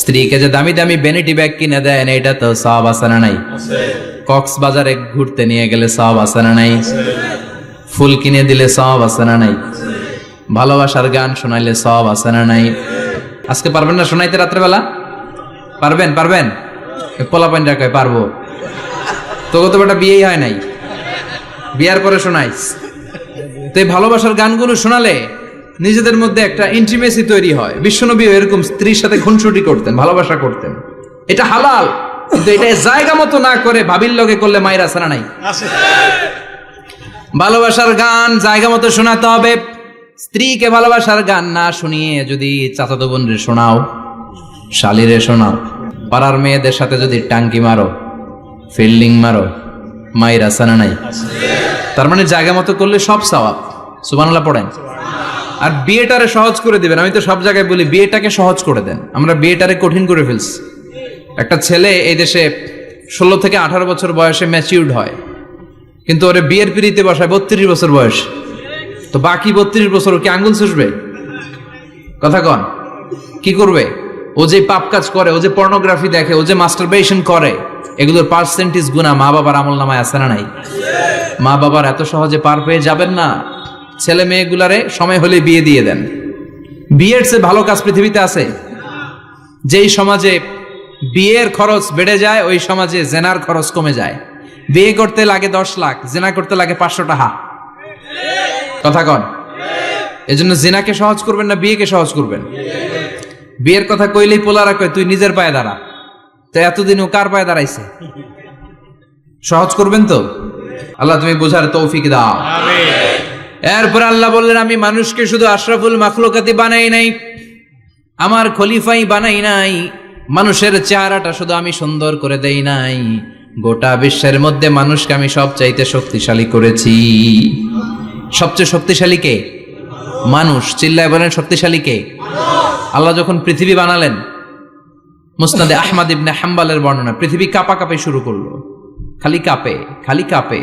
স্ত্রীকে যে দামি দামি ভ্যানিটি ব্যাগ কিনে দেন এটা তো সওয়াব আছে না নাই? আছে। কক্সবাজারে ঘুরতে নিয়ে গেলে সওয়াব আছে না নাই? আছে। ফুল কিনে দিলে সওয়াব আছে না নাই? আছে। ভালোবাসার গান শোনাইলে সওয়াব আছে না নাই? আজকে পারবেন না শোনাইতে রাত্রেবেলা? পারবেন? পারবেন? পোলাপাইনরা কয় পারবো। তোকে তো বেটা বিয়েই হয় নাই, বিয়ার পরে শোনাইস। তো এই ভালোবাসার গানগুলো শোনালে নিজেদের মধ্যে একটা ইন্টিমেসি তৈরি হয়। বিশ্বনবী এরকম স্ত্রীর সাথে খুনসুটি করতেন, ভালোবাসা করতেন। এটা হালাল, কিন্তু এটা জায়গা মতো না করে ভাবির লগে করলে মায়ের আছে না নাই? ভালোবাসার গান জায়গা মতো শোনাতে হবে। স্ত্রীকে ভালোবাসার গান না শুনিয়ে যদি চাচাতো বোনরে শোনাও, শালিরে শোনাও, পাড়ার মেয়েদের সাথে যদি টাঙ্কি মারো, ফিল্ডিং মারো, মায়ের আছে না নাই? তার মানে জায়গা মতো করলে সব সওয়াব। সুবহানাল্লাহ পড়েন। আর বিয়েটারে সহজ করে দিবেন। আমি তো সব জায়গায় বলি বিয়েটাকে সহজ করে দেন, আমরা বিয়েটারে কঠিন করে ফেলছি। একটা ছেলে এই দেশে 16 থেকে 18 বছর বয়সে ম্যাচিউরড হয়, কিন্তু ওরে বিয়ের পিড়িতে বসায় 32 বছর বয়স। তো বাকি 32 বছর কি আঙ্গুল চুষবে? কথা কন, কি করবে? ও যে পাপ কাজ করে, ও যে পর্নোগ্রাফি দেখে, ও যে মাস্টারবেশন করে, এগুলোর পার্সেন্টেজ গুনাহ মা বাবার আমল নামায় আছে না নাই? মা বাবার এত সহজে পার পেয়ে যাবেন না। ছেলে মেয়েগুলারে সময় হলে বিয়ে দিয়ে দেন। বিয়ের চেয়ে ভালো কাজ পৃথিবীতে আছে? যেই সমাজে বিয়ের খরচ বেড়ে যায় ওই সমাজে জেনার খরচ কমে যায়। বিয়ে করতে লাগে 10 লাখ, জেনা করতে লাগে 500 টাকা। কথা কন। এজন্য জেনাকে সহজ করবেন না বিয়েকে সহজ করবেন? বিয়ের কথা কইলেই পোলারা কয় তুই নিজের পায়ে দাঁড়া। তো এতদিন ও কার পায়ে দাঁড়াইছে? সহজ করবেন তো? আল্লাহ তুমি বোঝার তৌফিক দাও। আমিন। এরপর আল্লাহ বললেন আমি মানুষকে শুধু আশরাফুল মাখলুকাতি বানাই নাই, আমার খলিফাই বানাই নাই। মানুষের চেহারাটা শুধু আমি সুন্দর করে দেই নাই, গোটা বিশ্বের মধ্যে মানুষকে আমি সবচাইতে শক্তিশালী করেছি। সবচেয়ে শক্তিশালী কে? মানুষ। চিল্লায় বলেন শক্তিশালী কে? আল্লাহ যখন পৃথিবী বানালেন, মুসনাদে আহমদ ইবনে হাম্বলের বর্ণনা, পৃথিবী কাঁপাকাঁপি শুরু করলো। খালি কাঁপে, খালি কাঁপে।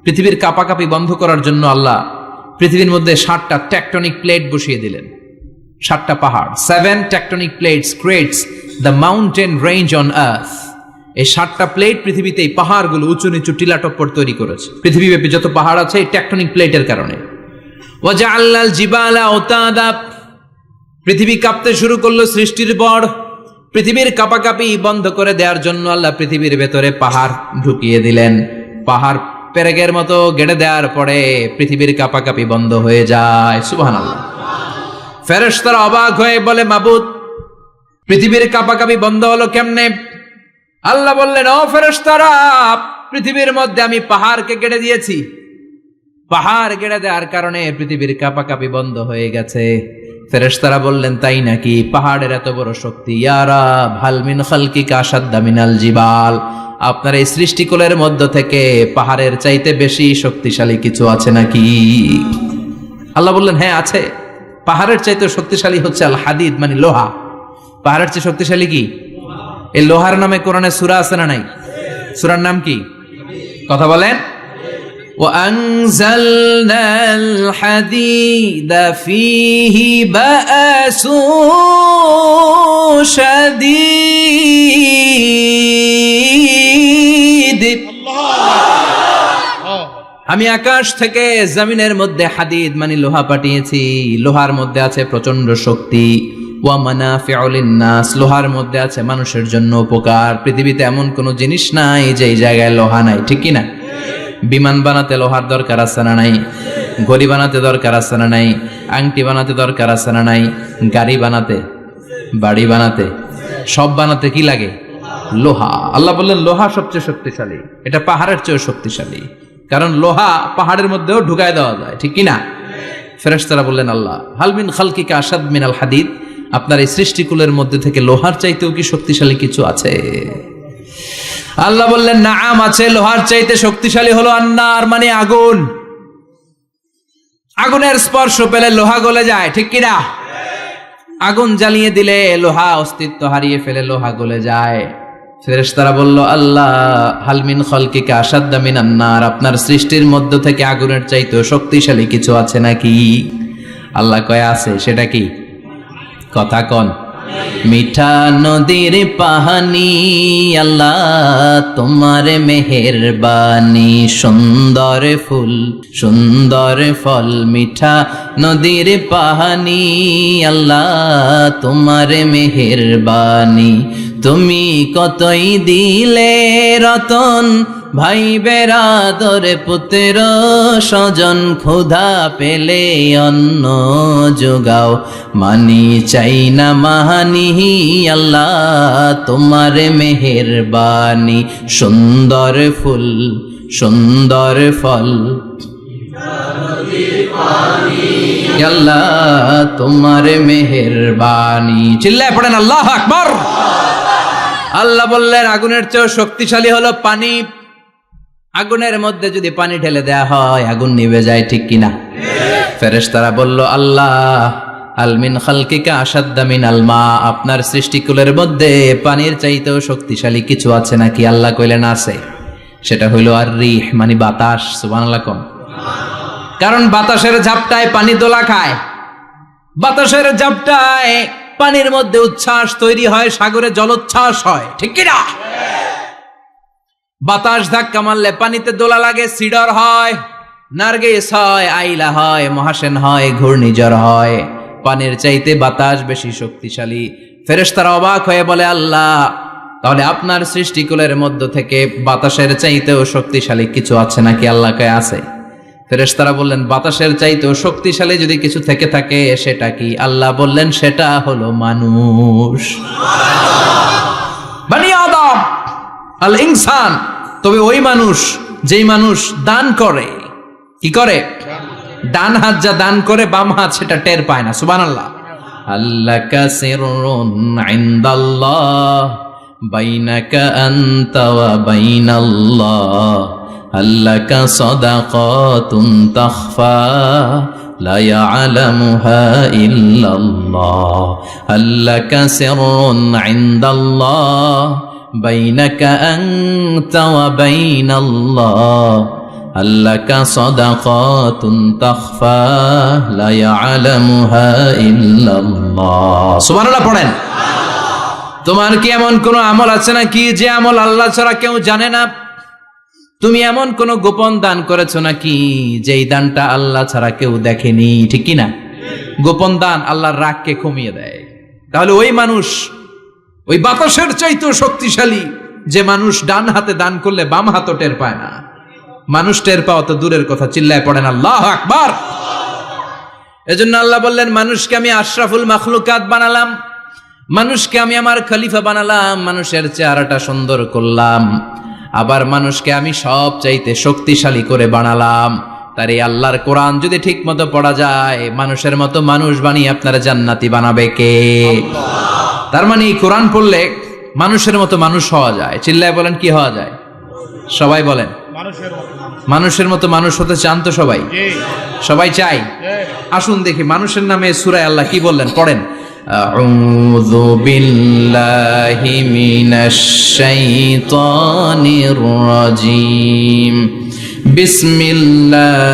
পৃথিবীর কাঁপাকাঁপি বন্ধ করার জন্য আল্লাহ পৃথিবীর মধ্যে 7টা টেকটনিক প্লেট বসিয়ে দিলেন। 7টা পাহাড়। 7 tectonic plates creates the mountain range on earth. এই 7টা প্লেট পৃথিবীতে এই পাহাড়গুলো উঁচু নিচু টিলা টপ্পর তৈরি করেছে। পৃথিবীব্যাপী যত পাহাড় আছে এই টেকটনিক প্লেটের কারণে। ওয়াজআলনাল জিবালা আওতাদা, পৃথিবী কাঁপতে শুরু করলো সৃষ্টির পর। পৃথিবীর কাঁপাকাঁপি বন্ধ করে দেওয়ার জন্য আল্লাহ পৃথিবীর ভেতরে পাহাড় ঢুকিয়ে দিলেন। পাহাড় পেরেকের মতো গেড়ে দেওয়ার পরে পৃথিবীর কাঁপাকাঁপি বন্ধ হয়ে যায়। সুবহানাল্লাহ। ফেরেশতারা অবাক হয়ে বলে মাবুদ, পৃথিবীর কাঁপাকাঁপি বন্ধ হলো কেমনে? আল্লাহ বললেন, ও ফেরেশতারা, পৃথিবীর মধ্যে আমি পাহাড়কে কেটে দিয়েছি। পাহাড় কেটে দেওয়ার কারণে পৃথিবীর কাঁপাকাঁপি বন্ধ হয়ে গেছে। ফেরেশতারা বললেন, তাই নাকি? পাহাড়ের এত বড় শক্তি। ইয়া রাব, হাল মিন খালকিকা আশাদ্দা মিনাল জিবাল, আপনার এই সৃষ্টিকুলের মধ্য থেকে পাহাড়ের চাইতে বেশি শক্তিশালী কিছু আছে নাকি? আল্লাহ বললেন, হ্যাঁ আছে। পাহাড়ের চাইতে শক্তিশালী হচ্ছে আল হাদিদ, মানে লোহা। পাহাড়ের চেয়ে শক্তিশালী কি? এই লোহার নামে কোরআনে সূরা আছে না নাই? সূরার নাম কি? কথা বলেন। وأنزلنا الحديد فيه بأس شديد। আমি আকাশ থেকে জমিনের মধ্যে হাদিদ মানে লোহা পাঠিয়েছি। লোহার মধ্যে আছে প্রচন্ড শক্তি। ওয়া মানাফিউ লিন-নাস, লোহার মধ্যে আছে মানুষের জন্য উপকার। পৃথিবীতে এমন কোনো জিনিস নাই যে এই জায়গায় লোহা নাই, ঠিক কি না? বিমান বানাতে লোহার দরকার আছে না নাই? ঘড়ি বানাতে দরকার আছে না নাই? আংটি বানাতে দরকার আছে না নাই? গাড়ি বানাতে, বাড়ি বানাতে, সব বানাতে কি লাগে? লোহা। আল্লাহ বললেন, লোহা সবচেয়ে শক্তিশালী। এটা পাহাড়ের চেয়েও শক্তিশালী, কারণ লোহা পাহাড়ের মধ্যেও ঢুকায় দেওয়া যায়, ঠিক কি না? ফেরেশতারা বললেন, আল্লাহ, হাল মিন খালকিকা আশাদ মিনাল হাদিদ, আপনার এই সৃষ্টিকুলের মধ্যে থেকে লোহার চাইতেও কি শক্তিশালী কিছু আছে? আল্লাহ বললেন, নাআম আছে। লোহার চাইতে শক্তিশালী হলো আন্নার, মানে আগুন। আগুনের স্পর্শ পেলে লোহা গলে যায়, ঠিক কিনা? আগুন জ্বালিয়ে দিলে লোহা অস্তিত্ব হারিয়ে ফেলে, লোহা গলে যায়। ফেরেশতারা বলল, আল্লাহ, হাল মিন খালকিকা আশাদ্দা মিনান নার, আপনার সৃষ্টির মধ্য থেকে আগুনের চাইতেও শক্তিশালী কিছু আছে নাকি? আল্লাহ কয়, আছে। সেটা কি? কথা কন। মিঠা নদীর পাহানি, আল্লাহ তোমার মেহেরবানি, সুন্দর ফুল সুন্দর ফল, মিঠা নদীর পাহানি, আল্লাহ তোমার মেহেরবানি। তুমি কতই দিলে রতন, ভাই বেরাদর পুত্র স্বজন, ক্ষুধা পেলে অন্ন যোগাও, মানি চাই না মাহানি, আল্লাহ তোমার মেহেরবানি। সুন্দর ফুল সুন্দর ফল, আল্লাহ তোমার মেহেরবানি। চিল্লায় পড়েন আল্লাহু আকবার। আল্লাহ বললেন, আগুনের চেয়েও শক্তিশালী হলো পানি। আগুনের মধ্যে যদি পানি ঢেলে দেয়া হয়, আগুন নিভে যায়, ঠিক কিনা? ফেরেশতারা বলল, আল্লাহ, হাল মিন খালকিকা আশাদ্দা মিনাল মা, আপনার সৃষ্টিকুলের মধ্যে পানির চাইতেও শক্তিশালী কিছু আছে নাকি? আল্লাহ কইলেন, আছে। সেটা হইল আর রিহ, মানে বাতাস। সুবহানাল্লাহ কোন। কারণ বাতাসের ঝাপটায় পানি দোলা খায়। বাতাসের ঝাপটায় পানির মধ্যে উচ্ছ্বাস তৈরি হয়, সাগরে জলোচ্ছ্বাস হয়, ঠিক কিনা? বাতাস ধাক্কা মারলে পানিতে দোলা লাগে, সিডর হয়, নার্গিস হয়, আইলা হয়, মহাসেন হয়, ঘূর্ণিঝড় হয়। পানির চাইতে বাতাস বেশি শক্তিশালী। ফেরেশতারা অবাক হয়ে বলে, আল্লাহ, তাহলে আপনার সৃষ্টিকুলের মধ্য থেকে বাতাসের চাইতেও শক্তিশালী কিছু আছে নাকি? আল্লাহ কয়, আছে। ফেরেশতারা বললেন, বাতাসের চাইতেও শক্তিশালী যদি কিছু থেকে থাকে সেটা কি? আল্লাহ বললেন, সেটা হলো মানুষ, বনি আদম, আল ইনসান। তবে ওই মানুষ, যেই মানুষ দান করে। কি করে? ডান হাত যা দান করে, বাম হাত সেটা টের পায় না। সুবহানাল্লাহ। আল্লাকা সিররুন ইনদাল্লাহ বাইনাকা আনতা ওয়া বাইনাল্লাহ, আল্লাকা সাদাকাতুন তাখফা লা ইয়ালামুহা ইল্লাল্লাহ, আল্লাকা সিররুন ইনদাল্লাহ বাইনাকা আনতা ওয়া বাইনাল্লাহ, আল্লাকা সাদাকাতুন তাখফা লা ইয়ালামুহা ইল্লাল্লাহ। সুবহানাল্লাহ পড়েন। তোমার কি এমন কোন আমল আছে নাকি যে আমল আল্লাহ ছাড়া কেউ জানে না? তুমি এমন কোন গোপন দান করেছো নাকি যেই দানটা আল্লাহ ছাড়া কেউ দেখেনি, ঠিক কি না? গোপন দান আল্লাহর রাগকে কমিয়ে দেয়। তাহলে ওই মানুষ ওই বাতাসের চাইতেও শক্তিশালী, যে মানুষ ডান হাতে দান করলে বাম হাতও টের পায় না। মানুষ টের পাওয়া তো দূরের কথা, চিল্লায় পড়েন আল্লাহু আকবার। এজন্য আল্লাহ বললেন, মানুষকে আমি আশরাফুল মাখলুকাত বানালাম, মানুষকে আমি আমার খলিফা বানালাম, মানুষের চেহারাটা সুন্দর করলাম, আবার মানুষকে আমি সব চাইতে শক্তিশালী করে বানালাম। তার এই আল্লাহর কোরআন যদি ঠিক মতো পড়া যায়, মানুষের মতো মানুষ বানিয়ে আপনারা জান্নাতি বানাবে কে? তার মানে এই কোরআন পড়লে মানুষের মতো মানুষ হওয়া যায়। চিল্লায় বলেন, কি হওয়া যায়? সবাই বলেন, মানুষের মতো মানুষ হতে চান তো সবাই? সবাই চাই। আসুন দেখি মানুষের নামে সূরায় আল্লাহ কি বললেন, পড়েন। আউযু বিল্লাহি মিনাশ শাইতানির রাজিম। বিসমিল্লাহির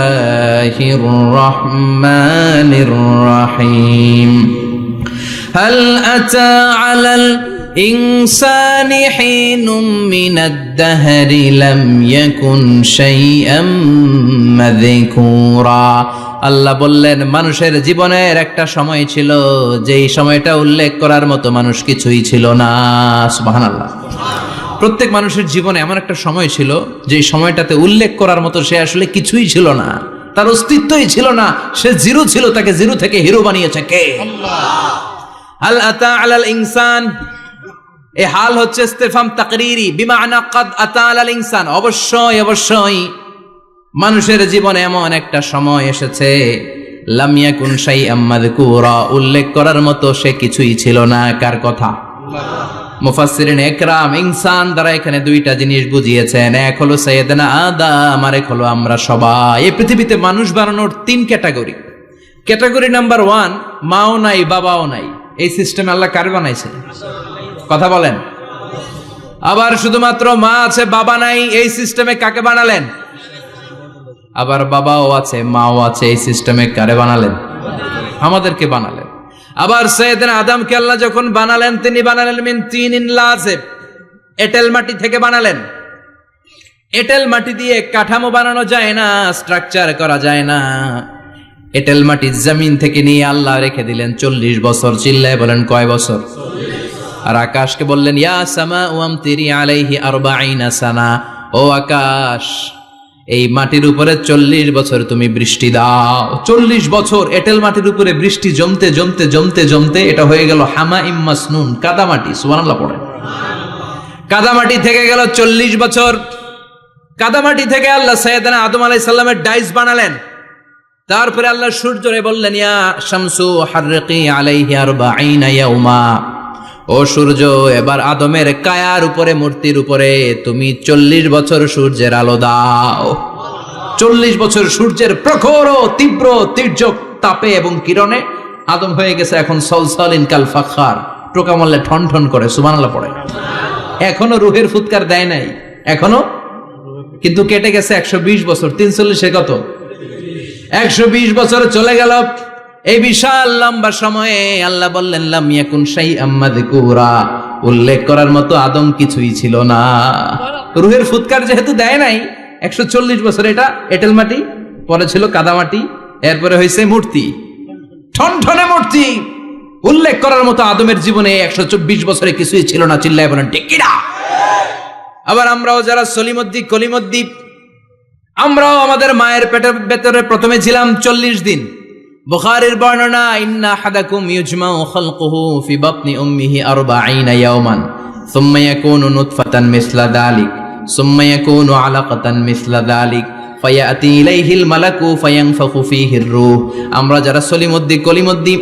রহমানির রহিম। হাল আতা আলাল ইনসানি হিনুম মিনাদ দাহরি লাম ইয়াকুন শাইআম মাযকুরা। আল্লাহ বললেন, মানুষের জীবনের একটা সময় ছিল যেই সময়টা উল্লেখ করার মতো মানুষ কিছুই ছিল না। সুবহানাল্লাহ। প্রত্যেক মানুষের জীবনে এমন একটা সময় ছিল যেই সময়টাতে উল্লেখ করার মতো সে আসলে কিছুই ছিল না, তার অস্তিত্বই ছিল না, সে জিরো ছিল, তাকে জিরো থেকে হিরো বানিয়েছে কে? আল্লাহ। হাল আতা আলাল ইনসান, এই হাল হচ্ছে ইস্তিফহাম তাকরীরি, বিমানা ক্বাদ আতা আলাল ইনসান, অবশ্যই অবশ্যই মানুষের জীবনে এমন একটা সময় এসেছে, লাম ইয়াকুন শাইআম মাযকুরা, উল্লেখ করার মতো সে কিছুই ছিল না। কার কথা? মুফাসসিরিন ইকরাম ইনসান দ্বারা এখানে দুইটা জিনিস বুঝিয়েছেন, এক হলো সাইয়েদনা আদম, আর এক হলো আমরা সবাই। এই পৃথিবীতে মানুষ বানানোর তিন ক্যাটাগরি। ক্যাটাগরি নাম্বার 1, মাও নাই বাবাও নাই, এই সিস্টেম আল্লাহ কার বানাইছে? কথা বলেন। আবার শুধুমাত্র মা আছে বাবা নাই, এই সিস্টেমে কাকে বানালেন? আবার বাবাও আছে মাও আছে, এই সিস্টেমে কারে বানালেন? আমাদেরকে বানালেন। আবার সাইয়েদনা আদমকে আল্লাহ যখন বানালেন, তিনি বানালেন মিন তিনিন লাযিব, এঁটেল মাটি থেকে বানালেন। এঁটেল মাটি দিয়ে কাঠামো বানানো যায় না, স্ট্রাকচার করা যায় না। এঁটেল মাটি জমিন থেকে নিয়ে আল্লাহ রেখে দিলেন 40 বছর। চিল্লায় বলেন, কয় বছর? আর আকাশকে বললেন, ইয়া সামাউ আমতিরি আলাইহি 40 সানা, ও আকাশ এই মাটির উপরে 40 বছর তুমি বৃষ্টি দাও। 40 বছর এঁটেল মাটির উপরে বৃষ্টি জমতে জমতে জমতে জমতে এটা হয়ে গেল হামাইম মাসনুন, কাদামাটি। সুবহানাল্লাহ পড়েন। কাদামাটি থেকে গেল 40 বছর। কাদামাটি থেকে আল্লাহ সাইয়েদনা আদম আলাইহিস সালামের ডাইস বানালেন। তারপরে আল্লাহ সূর্যরে বললেন, ইয়া শামসু হাররিকি আলাইহি 40 ইয়াউমা, ও সূর্য এবার আদমের কায়ার উপরে, মূর্তির উপরে তুমি 40 বছর সূর্যের আলো দাও। 40 বছর সূর্যের প্রখর ও তীব্র তির্যক তাপে এবং কিরণে আদম হয়ে গেছে এখন সলসলিন কাল ফাখার, টোকা মারলে ঠন ঠন করে। সুবহানাল্লাহ পড়ে। এখনো রুহের ফুৎকার দেয় নাই, এখনো, কিন্তু কেটে গেছে 120 বছর। 340 কত? 120 বছর চলে গেল। এই বিশাল লম্বা সময়ে আল্লাহ বললেন, লাম ইয়াকুন শাইআম মাযকুরা, উল্লেখ করার মতো আদম কিছুই ছিল না। রুহের ফুৎকার যেহেতু দেয় নাই 140 বছর, এটা এঁটেল মাটি, পরে ছিল কাদামাটি, এরপরে হয়েছে মূর্তি, ঠনঠনে মূর্তি। উল্লেখ করার মতো আদমের জীবনে 124 বছরে কিছুই ছিল না। চিল্লায় বলেন, ঠিক কিনা? আবার আমরাও যারা সলিমুদ্দি কলিমুদ্দি, আমরাও আমাদের মায়ের পেটের ভেতরে প্রথমে ছিলাম 40 দিন। বুখারীর বর্ণনা, ইন্না আহাদাকুম ইউজমাউ খালকুহু ফি বাতনি উম্মিহি 40 ইয়াওমান সুম্মা ইয়াকুনু নুতফাতান মিসলা যালিক সুম্মা ইয়াকুনু আলাকাতান মিসলা যালিক ফায়াতি ইলাইহিল মালাকু ফায়ানফাখু ফীহির রূহ। আমরা যারা সলিমুদ্দি কলিমুদ্দি,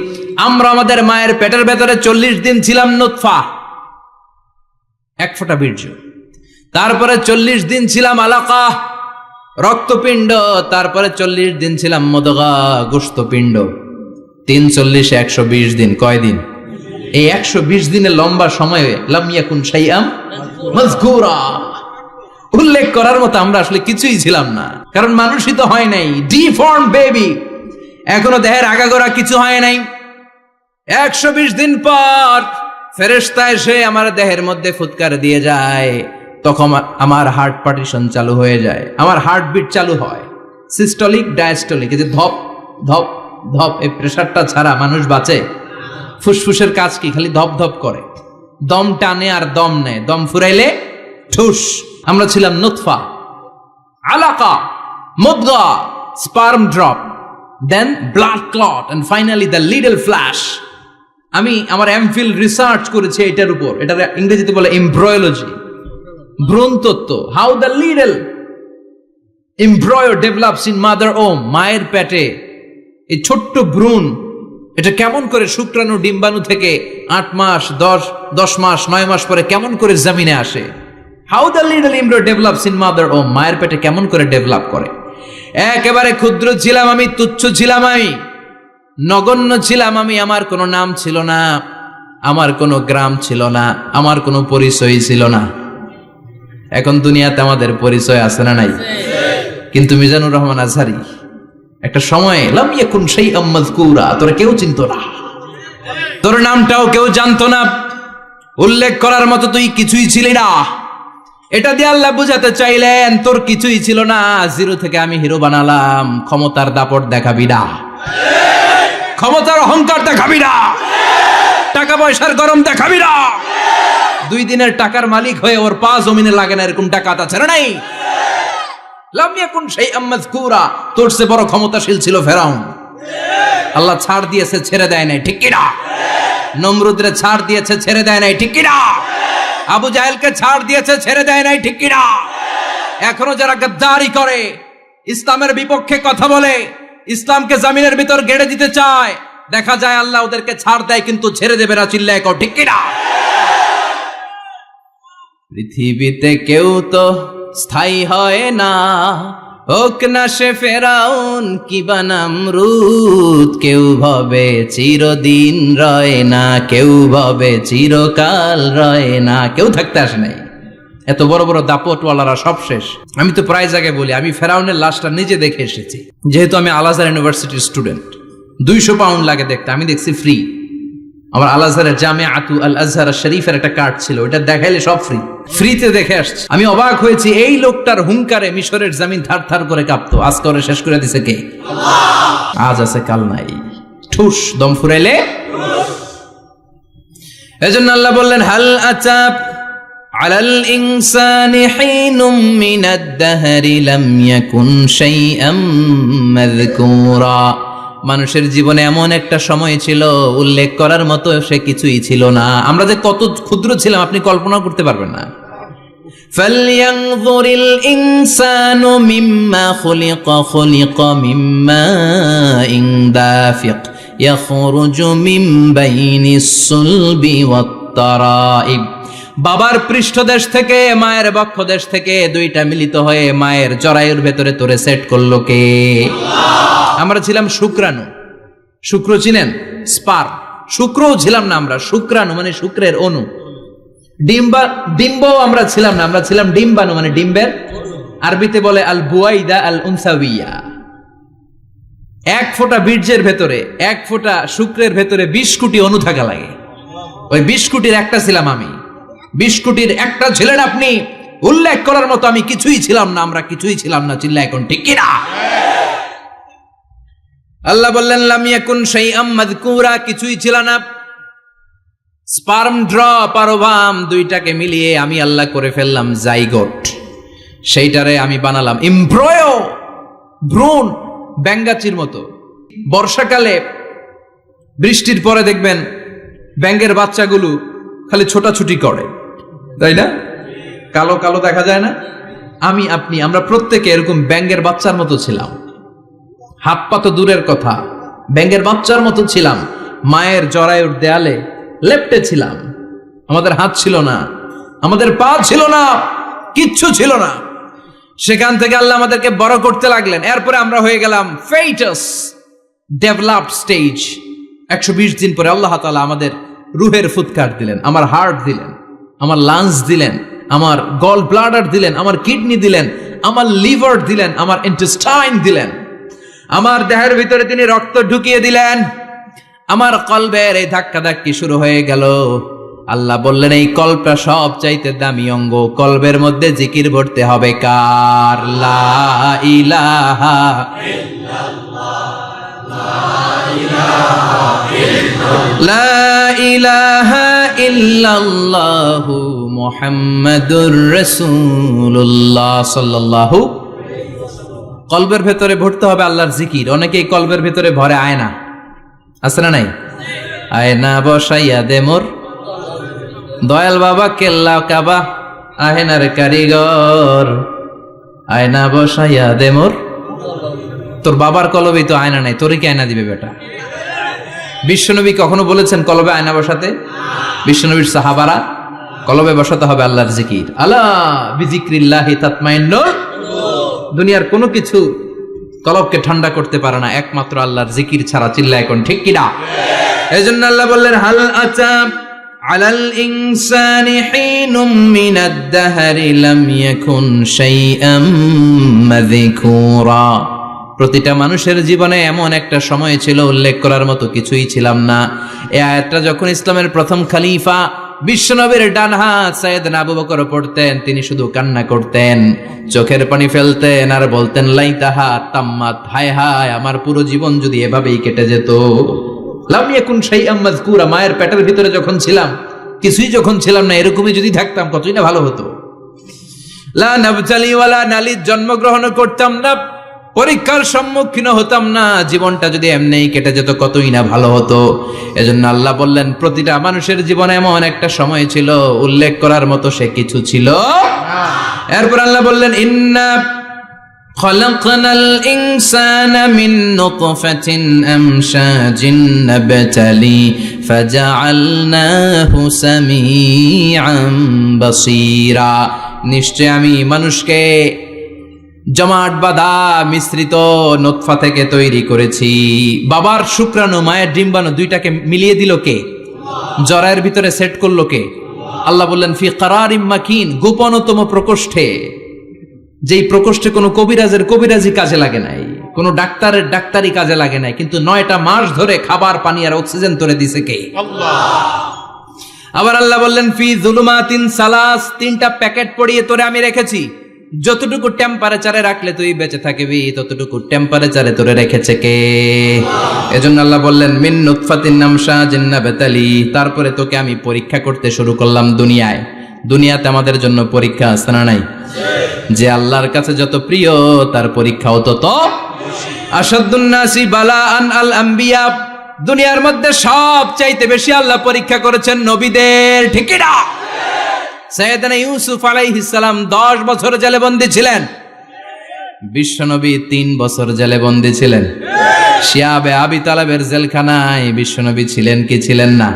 আমরা আমাদের মায়ের পেটের ভেতরে 40 দিন ছিলাম নুতফা, এক ফোঁটা বীর্য। তারপরে 40 দিন ছিলাম আলাকা, রক্তপিণ্ড। তারপরে 40 দিন ছিলাম মুদগা, গোশতপিণ্ড। 340 120 দিন। কয় দিন? এই 120 দিনের লম্বা সময়ে লাম ইয়াকুন শাইআম মাযকুরা, উল্লেখ করার মতো আমরা আসলে কিছুই ছিলাম না, কারণ মানুষই তো হয় নাই, ডিফর্ম বেবি, এখনো দেহের আগাগোড়া কিছু হয় নাই। 120 দিন পর ফেরেশতা এসে আমার দেহের মধ্যে ফুৎকার দিয়ে যায়, তখন আমার হার্ট পার্টিশন চালু হয়ে যায়, আমার হার্টবিট চালু হয়, সিস্টোলিক ডায়াস্টোলিক, এই যে ধপ ধপ ধপ, এই প্রেসারটা ছাড়া মানুষ বাঁচে? ফুসফুসের কাজ কি? খালি ধপ ধপ করে, দম টানে আর দম নেয়, দম ফুরাইলে ঠুস। আমরা ছিলাম নুতফা, আলাকা, মুদগা, sperm drop, then blood clot, and finally the little flesh. আমি আমার এমফিল রিসার্চ করেছি এটার উপর, এটা ইংরেজিতে বলে এমব্রয়োলজি, ভ্রূণতত্ত্ব। How the little embryo develops in mother womb, মায়ের পেটে এই ছোট্ট ভ্রূণ এটা কেমন করে শুক্রাণু ডিম্বাণু থেকে 8 মাস 10 মাস 9 মাস পরে কেমন করে জমিনে আসে। How the little embryo develops in mother womb, মায়ের পেটে কেমন করে ডেভেলপ করে। একেবারে ক্ষুদ্র ছিলাম আমি, তুচ্ছ ছিলাম আমি, নগণ্য ছিলাম আমি। আমার কোনো নাম ছিল না, আমার কোনো গ্রাম ছিল না, আমার কোনো পরিচয় ছিল না। এখন দুনিয়াতে আমাদের পরিচয় আছে না নাই? কিন্তু মিজানুর রহমান আজহারী একটা সময়ে লাম ইয়াকুন শাইআম মাযকুরা, তোরা কেউ চিনতো না, তোর নামটাও কেউ জানতো না, উল্লেখ করার মতো তুই কিছুই ছিলি না। এটা দিয়ে আল্লাহ বুঝাতে চাইলেন তোর কিছুই ছিল না, জিরো থেকে আমি হিরো বানালাম। ক্ষমতার দাপট দেখাবি না, ক্ষমতার অহংকার দেখাবি না, টাকা পয়সার গরম দেখাবি না। 2 দিনের টাকার মালিক হয়ে ওর পা জমিনে লাগে না এরকম টাকা তা ছেড়ে নাই। লাম ইয়াকুন শাইআম মাযকুরা, তোর চেয়ে বড় ক্ষমতাশীল ছিল ফেরাউন। আল্লাহ ছাড় দিয়েছে, ছেড়ে দেয় নাই, ঠিক কি না? নমরুদরে ছাড় দিয়েছে, ছেড়ে দেয় নাই, ঠিক কি না? আবু জাহেলকে ছাড় দিয়েছে, ছেড়ে দেয় নাই, ঠিক কি না? এখনো যারা গাদ্দারি করে, ইসলামের বিপক্ষে কথা বলে, ইসলামকে জমিনের ভিতর গেড়ে দিতে চায়, দেখা যায় আল্লাহ ওদেরকে ছাড় দেয় কিন্তু ছেড়ে দেবে না। চিল্লায় কও ঠিক কি না? পৃথিবীতে কেউ তো স্থায়ী হয় না, হোক না সে ফেরাউন কিবা নমরুদ। কেউ ভাবে চিরদিন রয় না, কেউ ভাবে চিরকাল রয় না। কেউ থাকতে আসে নাই, এত বড় বড় দাপটওয়ালারা সব শেষ। আমি তো প্রায় জায়গায় বলি আমি ফেরাউনের লাশটা নিজে দেখে এসেছি, যেহেতু আমি আল আজহার ইউনিভার্সিটির স্টুডেন্ট। 200 পাউন্ড লাগে দেখতে, আমি দেখছি ফ্রি। আমার আল আজহারের জামিআতু আল আজহার শরীফের একটা কার্ড ছিল, ওটা দেখাইলে সব ফ্রি, ফ্রিতে দেখে আসছি। আমি অবাক হয়েছি, এই লোকটার হুঙ্কারে মিশরের জমিন থার থার করে কাঁপতো। আজ করে শেষ করে দিছে কে? আল্লাহ। আজ আছে কাল নাই, ঠুস দম ফুরাইলে। এজন্য আল্লাহ বললেন হাল আতাব আলাল ইনসানি হিনুম মিনাদ দাহরি লাম ইয়াকুন শাইআম মাযকুরা। মানুষের জীবনে এমন একটা সময় ছিল উল্লেখ করার মতো সে কিছুই ছিল না। আমরা যে কত ক্ষুদ্র ছিলাম আপনি কল্পনা করতে পারবেন না। ফালইয়ানযুরিল ইনসানু মিম্মা খুলিকা, খুলিকা মিম্মা ইন দাফিক ইয়াখরুজু মিন বাইনিস সুলবি ওয়াত তারাইব। বাবার পৃষ্ঠদেশ থেকে, মায়ের বক্ষদেশ থেকে দুইটা মিলিত হয়ে মায়ের জরায়ুর ভেতরে তোরে সেট করলো কে? আমরা ছিলাম শুক্রাণু। শুক্র চিনেন? স্পার। শুক্রও ছিলাম না আমরা, শুক্রাণু মানে শুক্রের অণু। ডিম্বও আমরা ছিলাম না, আমরা ছিলাম ডিম্বাণু মানে ডিম্বের আরবিতে বলে আল বুয়াইদা আল উনসাউইয়া। 1 ফোঁটা বীর্যের ভেতরে, 1 ফোঁটা শুক্রের ভেতরে 20 কোটি অণু থাকা লাগে। ওই 20 কোটির একটা ছিলাম আমি। 20 কোটির একটা ছিলেন আপনি। উল্লেখ করার মতো আমি কিছুই ছিলাম না, আমরা কিছুই ছিলাম না। চিল্লা এখন ঠিক কিনা? আল্লাহ বললেন লাম ইয়াকুন শাইআম মাযকুরা, কিছুই ছিল না। স্পার্ম ড্রপ আর ওভাম দুইটাকে মিলিয়ে আমি আল্লাহ করে ফেললাম জাইগোট। সেইটারে আমি বানালাম এমব্রয়ো, ভ্রূণ, ব্যাঙ্গাচির মতো। বর্ষাকালে বৃষ্টির পরে দেখবেন ব্যাঙের বাচ্চাগুলো খালি ছোটাছুটি করে, তাই না? কালো কালো দেখা যায় না? আমি আপনি আমরা প্রত্যেকে এরকম ব্যাঙের বাচ্চার মতো ছিলাম। হাত পা তো দূরের কথা, ব্যাঙের বাচ্চার মতো ছিলাম। মায়ের জরায়ুর দেয়ালে লেপ্টে ছিলাম। আমাদের হাত ছিল না, আমাদের পা ছিল না, কিচ্ছু ছিল না। সেখান থেকে আল্লাহ আমাদেরকে বড় করতে লাগলেন। এরপরে আমরা হয়ে গেলাম ফেটাস, ডেভেলপড স্টেজ। 120 দিন পরে আল্লাহ তাআলা আমাদের রুহের ফুৎকার দিলেন, আমার হার্ট দিলেন, আমার লাংস দিলেন, আমার গল ব্লাডার দিলেন, আমার কিডনি দিলেন, আমার লিভার দিলেন, আমার ইন্টেস্টাইন দিলেন। আমার দেহের ভিতরে তিনি রক্ত ঢুকিয়ে দিলেন। আমার কলবের এই ধাক্কাধাক্কি শুরু হয়ে গেল। আল্লাহ বললেন এই কলবটা সব চাইতে দামি অঙ্গ, কলবের মধ্যে জিকির ভরতে হবে কার? লা ইলাহা লা ইলাহা ইল্লাল্লাহু মুহাম্মাদুর রাসূলুল্লাহ সাল্লাল্লাহু। কলবের ভেতরে ভরতে হবে আল্লাহর জিকির। অনেকেই কলবের ভেতরে ভরে আয়না, আছে না নাই? আয়না বসাইয়া দে মোর দয়াল বাবা কেল্লা কাবা আহেনার কারিগর আয়না বসাইয়া দে মোর। তোর বাবার কলবে তো আয়না নাই, তোরে কি আয়না দিবে বেটা? বিশ্বনবী কখনো বলেছেন কলবে আয়না বসাতে? বিশ্বনবীর সাহাবারা কলবে বসাতে হবে আল্লাহর জিকির। আলা বিজিক্রিল্লাহি তাতমাইন্নুল দুনিয়ার কোনো কিছু কলবকে ঠান্ডা করতে পারে না একমাত্র আল্লাহর জিকির ছাড়া। চিল্লা এখন ঠিক কিনা? এজন্য আল্লাহ বললেন হাল আতা আলাল ইনসানি হিনুম মিনাদ দাহরি লাম ইয়াকুন শাইআম মাযকুরা। প্রতিটা মানুষের জীবনে এমন একটা সময় ছিল উল্লেখ করার মতো কিছুই ছিলাম না। এই আয়াতটা যখন ইসলামের প্রথম খলিফা বিশ্বনবীর ডান হাত সাইয়েদনা আবু বকর পড়তেন, তিনি শুধু কান্না করতেন, চোখের পানি ফেলতেন আর বলতেন লাইতাহা তাম্মাত, হায় হায় আমার পুরো জীবন যদি এভাবেই কেটে যেত। লাম ইয়াকুন শাইআম মাযকুরা, মায়ের পেটের ভিতরে যখন ছিলাম কিছুই যখন ছিলাম না, এরকমই যদি থাকতাম কতই না ভালো হতো। লা নাবতালি ওয়ালা নালিদ, জন্মগ্রহণ করতাম না, পরীক্ষার সম্মুখীন হতাম না, জীবনটা যদি এমনিই কেটে যেত কতই না ভালো হতো। এজন্য আল্লাহ বললেন প্রতিটা মানুষের জীবনে এমন একটা সময় ছিল উল্লেখ করার মতো সে কিছু ছিল না। এরপর আল্লাহ বললেন ইন্না খলাকনাল ইনসানা মিন নুতফাতিন আমশাজিন নাবতালি ফাজআলনাহু সামিআন বাসীরা। নিশ্চয় আমি মানুষকে জমাট বাঁধা মিশ্রিত নতফা থেকে তৈরি করেছি। বাবার শুক্রাণু মায়ের ডিম্বাণু দুইটাকে মিলিয়ে দিল কে? জরায়ের ভিতরে সেট করলো কে? আল্লাহ বললেন ফি কারারিম মাকিন, গোপনতম প্রকোষ্ঠে, যেই প্রকোষ্ঠে কোনো কবিরাজের কবিরাজি কাজে লাগে নাই, কোনো ডাক্তারের ডাক্তারি কাজে লাগে নাই, কিন্তু 9টা মাস ধরে খাবার পানি আর অক্সিজেন তোরে দিছে কে? আল্লাহ। আবার আল্লাহ বললেন ফি যুলুমাতিন সালাস, 3টা প্যাকেট পড়িয়ে তোরে আমি রেখেছি, যতটুকু টেম্পারেচারে রাখলে তুই বেঁচে থাকবি ততটুকু টেম্পারেচারে তোরে রেখেছে কে? এজন্য আল্লাহ বললেন মিন নুতফাতিন আমশাজিন নাবতালি, তারপরে তোকে আমি পরীক্ষা করতে শুরু করলাম দুনিয়ায়। দুনিয়াতে আমাদের জন্য পরীক্ষা আছে না নাই? যে আল্লাহর কাছে যত প্রিয় তার পরীক্ষাও তত আশাদ্দুন নাসি বালাআন আল আম্বিয়া। দুনিয়ার মধ্যে সব চাইতে বেশি আল্লাহ পরীক্ষা করেছেন নবীদের, ঠিক না? সাইয়েদনা ইউসুফ আলাইহিস সালাম 10 বছর জেলে বন্দী ছিলেন, বিশ্বনবী 3 বছর জেলে বন্দী ছিলেন। শিয়াবে আবি তালেবের জেলখানায় বিশ্বনবী ছিলেন কি ছিলেন না?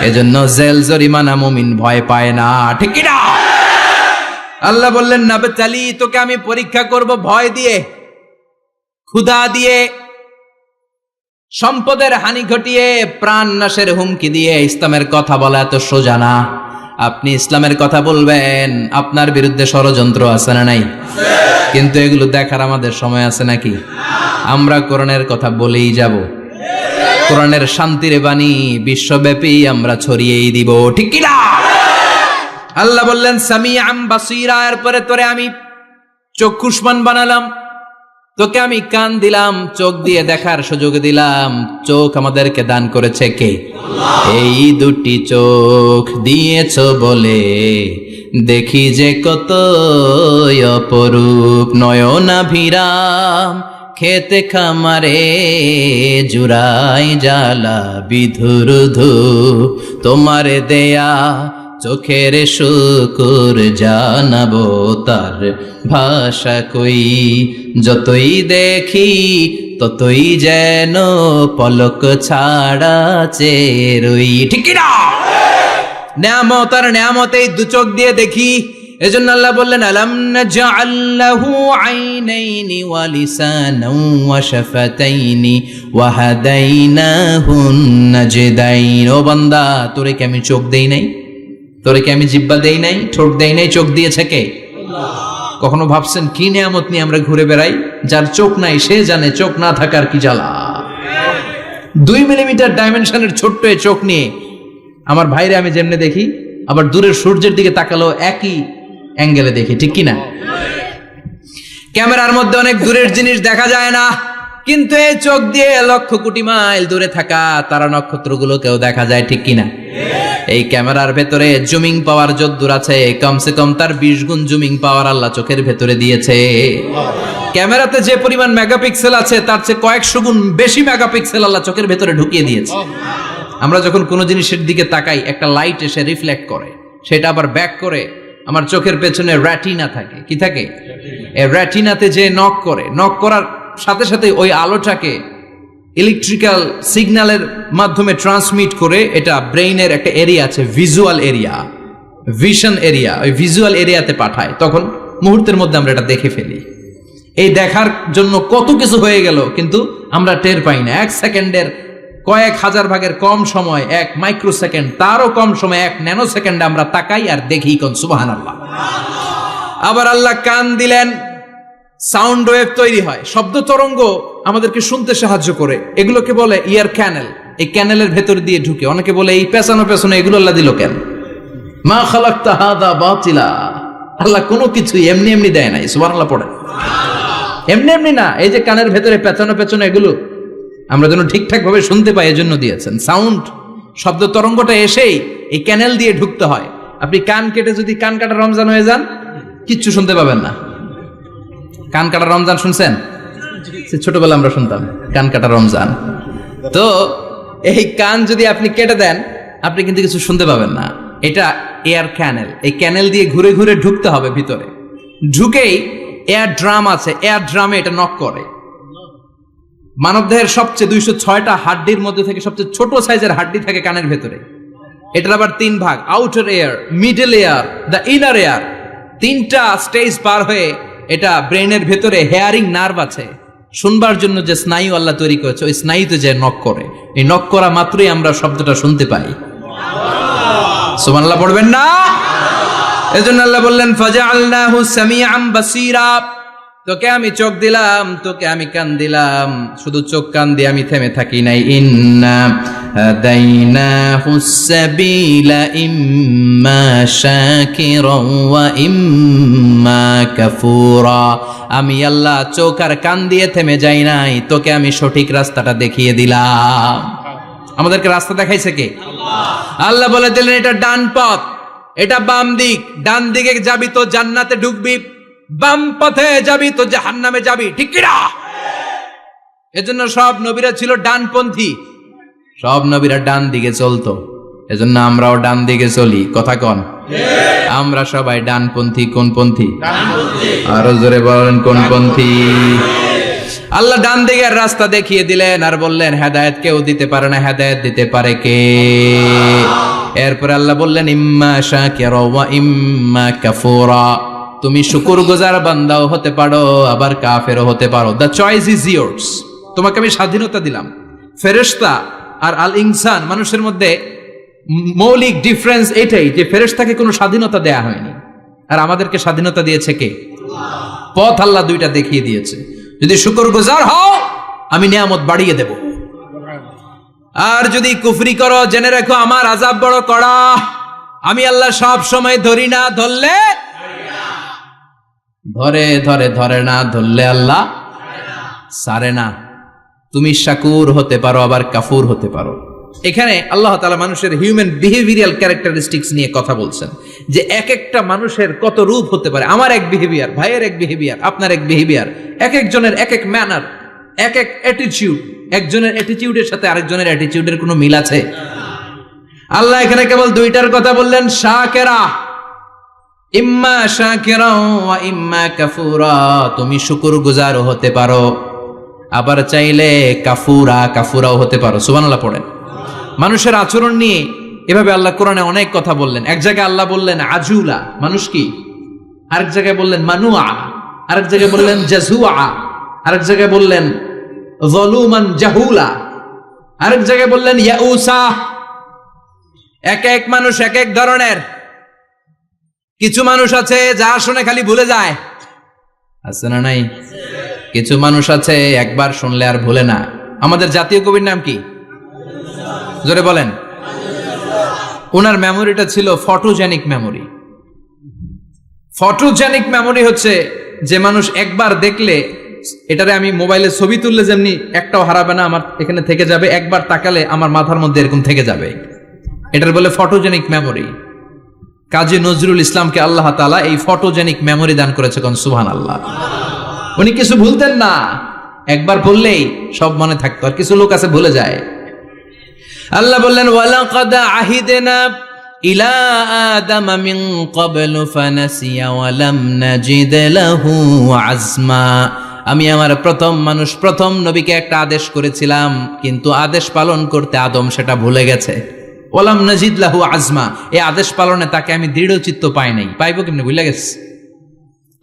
এজন্য জেল জরিমানা মুমিন ভয় পায় না, ঠিক কি না? আল্লাহ বললেন নাবতালি, তোকে আমি পরীক্ষা করব ভয় দিয়ে, ক্ষুধা দিয়ে, সম্পদের হানি ঘটিয়ে, প্রাণ নাশের হুমকি দিয়ে। ইসলামের কথা বলা এত সোজা না। আপনি ইসলামের কথা বলবেন, আপনার বিরুদ্ধে ষড়যন্ত্র আছে না নাই? কিন্তু এগুলো দেখার আমাদের সময় আছে নাকি? আমরা কোরআনের কথা বলেই যাব, কোরআনের শান্তির বাণী বিশ্বব্যাপী আমরা ছড়িয়েই দিব, ঠিক কি না? আল্লাহ বললেন সামিআন বাসীরা, এরপরে তোরে আমি চক্ষুষ্মান বানালাম, তোকে আমি কান দিলাম, চোখ দিয়ে দেখার সুযোগ দিলাম। চোখ আমাদেরকে দান করেছে কে? এই দুটি চোখ দিয়েছ বলে দেখি যে কত অপরূপ, নয়নাভিরাম খেতে খামারে জুড়াই জ্বালা বিধুর ধূপ, তোমারে দেয়া চোখের শুকুর জানাবো তার ভাষা কই, যতই দেখি ততই যেন পলক ছাড়া চেরই, ঠিক না? নেয়ামত আর নেয়ামতে 2 চোখ দিয়ে দেখি। এজন্য আল্লাহ বললেন আলাম নাজআল লাহু আইনাইনি ওয়া লিসানান ওয়া শাফাতাইনি ওয়া হাদাইনাহুন নাজদাইন। ও বান্দা, তোরে কি আমি চোখ দেই নাই? তোরে কি আমি জিহ্বা দেই নাই? ঠোঁট দেই নাই? চোখ দিয়েছে কে? আল্লাহ। কখনো ভাবছেন কি নিয়ামত নিয়ে আমরা ঘুরে বেড়াই? যার চোখ নাই সে জানে চোখ না থাকার কি জ্বালা। 2 মিলিমিটার ডাইমেনশনের ছোট্ট এই চোখ নিয়ে আমার ভাইরে আমি যেমনে দেখি, আবার দূরের সূর্যের দিকে তাকালো একই অ্যাঙ্গেলে দেখি, ঠিক কি না? ক্যামেরার মধ্যে অনেক দূরের জিনিস দেখা যায় না, কিন্তু এই চোখ দিয়ে লক্ষ কোটি মাইল দূরে থাকা তারা নক্ষত্রগুলোকেও দেখা যায়, ঠিক কি না? এই ক্যামেরার ভেতরে জুমিং পাওয়ার যদ্দূর আছে, কমসে কম তার 20 গুণ জুমিং পাওয়ার আল্লাহ চোখের ভেতরে দিয়েছে। ক্যামেরাতে যে পরিমাণ মেগাপিক্সেল আছে তার চেয়ে কয়েকশো গুণ বেশি মেগাপিক্সেল আল্লাহ চোখের ভেতরে ঢুকিয়ে দিয়েছে। আমরা যখন কোনো জিনিসের দিকে তাকাই একটা লাইট এসে রিফ্লেক্ট করে, সেটা আবার ব্যাক করে আমার চোখের পেছনে রেটিনা থাকে। কি থাকে? এই রেটিনাতে যে নক করে, নক করার সাথে সাথে ওই আলোটাকে ইলেকট্রিক্যাল সিগন্যালের মাধ্যমে ট্রান্সমিট করে এটা ব্রেইনের একটা এরিয়া আছে, ভিজুয়াল এরিয়া, ভিশন এরিয়া, ওই ভিজুয়াল এরিয়াতে পাঠায়। তখন মুহূর্তের মধ্যে আমরা এটা দেখে ফেলি। এই দেখার জন্য কত কিছু হয়ে গেল, কিন্তু আমরা টের পাই না। 1 সেকেন্ডের কয়েক হাজার ভাগের কম সময়, 1 মাইক্রোসেকেন্ড, তারও কম সময়, 1 ন্যানো সেকেন্ডে আমরা তাকাই আর দেখি। কোন সুবহানাল্লাহ। আবার আল্লাহ কান দিলেন, সাউন্ড ওয়েভ তৈরি হয়, শব্দ তরঙ্গ আমাদেরকে শুনতে সাহায্য করে। এগুলোকে বলে ইয়ার ক্যানেল। এই ক্যানেলের ভেতর দিয়ে ঢুকে। অনেকে বলে এই পেছানো পেছনে এগুলো আল্লাহ দিল কেন? মা খালাকতা হাদা বাতিলা। আল্লাহ কোনো কিছু এমনি এমনি দেয় নাই। সুবহানাল্লাহ পড়ে। এমনি এমনি না, এই যে কানের ভেতরে পেছানো পেছনে এগুলো আমরা যেন ঠিকঠাক ভাবে শুনতে পাই, এজন্য দিয়েছেন। সাউন্ড, শব্দ তরঙ্গটা এসেই এই ক্যানেল দিয়ে ঢুকতে হয়। আপনি কান কেটে যদি কান কাটা রমজান হয়ে যান, কিচ্ছু শুনতে পাবেন না। কান কাটা রমজান শুনছেন? ছোটবেলা আমরা শুনতাম কান কাটা রমজান। তো এই কান যদি আপনি কেটে দেন, আপনি কিন্তু কিছু শুনতে পাবেন না। এটা এয়ার ক্যানেল। এই ক্যানেল দিয়ে ঘুরে ঘুরে ঢুকতে হবে ভিতরে। ঢুকেই এয়ার ড্রাম আছে, এয়ার ড্রামে এটা নক করে। মানবদেহের সবচেয়ে 206টা হাড্ডির মধ্যে থেকে সবচেয়ে ছোট সাইজের হাড্ডি থাকে কানের ভেতরে। এটার আবার 3 ভাগ, outer air, middle air, the inner air. 3টা স্টেজ পার হয়ে এটা ব্রেনের ভেতরে হেয়ারিং নার্ভ আছে, শুনবার জন্য যে স্নায়ু আল্লাহ তৈরি করেছে, ওই স্নায়ুতে যে নক করে। এই নক করা মাত্রই আমরা শব্দটা শুনতে পাই। সুবহানাল্লাহ পড়বেন না? এজন্য আল্লাহ বললেন ফাজআলনাহু সামিআন বাসীরা। তোকে আমি চোখ দিলাম, তোকে আমি কান দিলাম। শুধু চোখ কান দিয়ে আমি থেমে থাকি নাই। ইন্না হাদাইনাহুস সাবিলা ইম্মা শাকিরাও ওয়া ইম্মা কাফুরা। আমি আল্লাহ চোখ আর কান দিয়ে থেমে যাই নাই, তোকে আমি সঠিক রাস্তাটা দেখিয়ে দিলাম। আমাদেরকে রাস্তা দেখাইছে কে? আল্লাহ। আল্লাহ বলে দিলেন এটা ডান পথ, এটা বাম দিক। ডান দিকে যাবি তো জান্নাতে ঢুকবি, বাম পথে যাবি তো জাহান্নামে যাবি। ঠিক কি না? এজন্য সব নবীরা ছিল ডানপন্থী, সব নবীরা ডান দিকে চলতো। এজন্য আমরাও ডান দিকে চলি। কথা কন? আমরা সবাই ডানপন্থী। কোন পন্থী? আরো জোরে বলেন, কোন পন্থী? আল্লাহ ডান দিকের রাস্তা দেখিয়ে দিলেন আর বললেন হেদায়েত কেউ দিতে পারে না, হেদায়েত দিতে পারে কে? এরপর আল্লাহ বললেন ইম্মা শাকিরা ওয়া ইম্মা কাফুরা। তুমি শুকরগুজার বান্দাও হতে পারো, আবার কাফেরও হতে পারো। The choice is years. তোমাকে আমি স্বাধীনতা দিলাম। ফেরেশতা আর আল ইনসান, মানুষের মধ্যে মৌলিক ডিফারেন্স এটাই যে ফেরেশতাকে কোনো স্বাধীনতা দেয়া হয়নি, আর আমাদেরকে স্বাধীনতা দিয়েছে কে? পথ আল্লাহ দুইটা দেখিয়ে দিয়েছে। যদি শুকরগুজার হও, আমি নিয়ামত বাড়িয়ে দেব। আর যদি কুফরি করো, জেনে রাখো আমার আযাব বড় কড়া। আমি আল্লাহ সব সময় ধরি না, ধরলে ধরে ধরে ধরে না, ধরলে আল্লাহ সারে না। তুমি শাকুর হতে পারো, আবার কাফুর হতে পারো। এখানে আল্লাহ তাআলা মানুষের হিউম্যান বিহেভিয়ারাল ক্যারেক্টারিস্টিক্স নিয়ে কথা বলছেন, যে এক একটা মানুষের কত রূপ হতে পারে। আমার এক বিহেভিয়ার, ভাইয়ের এক বিহেভিয়ার, আপনার এক বিহেভিয়ার, এক একজনের এক এক ম্যানার, এক এক অ্যাটিটিউড। একজনের অ্যাটিটিউডের সাথে আরেকজনের অ্যাটিটিউডের কোনো মিল আছে? আল্লাহ এখানে কেবল দুইটার কথা বললেন, শাকিরা, ইম্মা শাকিরা ওয়া ইম্মা কাফুরা। তুমি শুকরগুজার হতে পারো, আবার চাইলে কাফুরাও হতে পারো। সুবহানাল্লাহ পড়েন। মানুষের আচরণ নিয়ে এভাবে আল্লাহ কোরআনে অনেক কথা বললেন। এক জায়গায় আল্লাহ বললেন আজুলা, মানুষ কি? আরেক জায়গায় বললেন মানুয়া, আরেক জায়গায় বললেন জাজুয়া, আরেক জায়গায় বললেন যালুমান জাহুলা, আরেক জায়গায় বললেন ইয়াউসা। এক এক মানুষ এক এক ধরনের। কিছু মানুষ আছে যা শুনে খালি ভুলে যায়, আছে না নাই? কিছু মানুষ আছে একবার শুনলে আর ভুলে না। আমাদের জাতীয় কবির নাম কি? জোরে বলেন। ওনার মেমোরিটা ছিল ফটোজেনিক মেমোরি। ফটোজেনিক মেমোরি হচ্ছে যে মানুষ একবার দেখলে, এটারে আমি মোবাইলে ছবি তুললে যেমনি একটাও হারাবে না, আমার এখানে থেকে যাবে। একবার তাকালে আমার মাথার মধ্যে এরকম থেকে যাবে। এটার বলে ফটোজেনিক মেমোরি। কাজী নজরুল ইসলামকে আল্লাহ তাআলা এই ফটোজেনিক মেমোরি দান করেছে। কোন সুবহানাল্লাহ। উনি কিছু ভুলতেন না, একবার বললেই সব মনে থাকতো। আর কিছু লোক আছে ভুলে যায়। আল্লাহ বললেন ওয়ালাকাদ আহিদনা ইলা আদামা মিন ক্বাবলু ফানাসিয়া ওয়া লাম নাজিদ লাহু আজমা। আমি আমার প্রথম মানুষ প্রথম নবীকে একটা আদেশ করেছিলাম, কিন্তু আদেশ পালন করতে আদম সেটা ভুলে গেছে। ওয়ালাম নাজিদ লাহু আজমা, এই আদেশ পালনে তাকে আমি দৃঢ় চিত্ত পাই নাই। পাইবো কেমনে? ভুলে গেছে।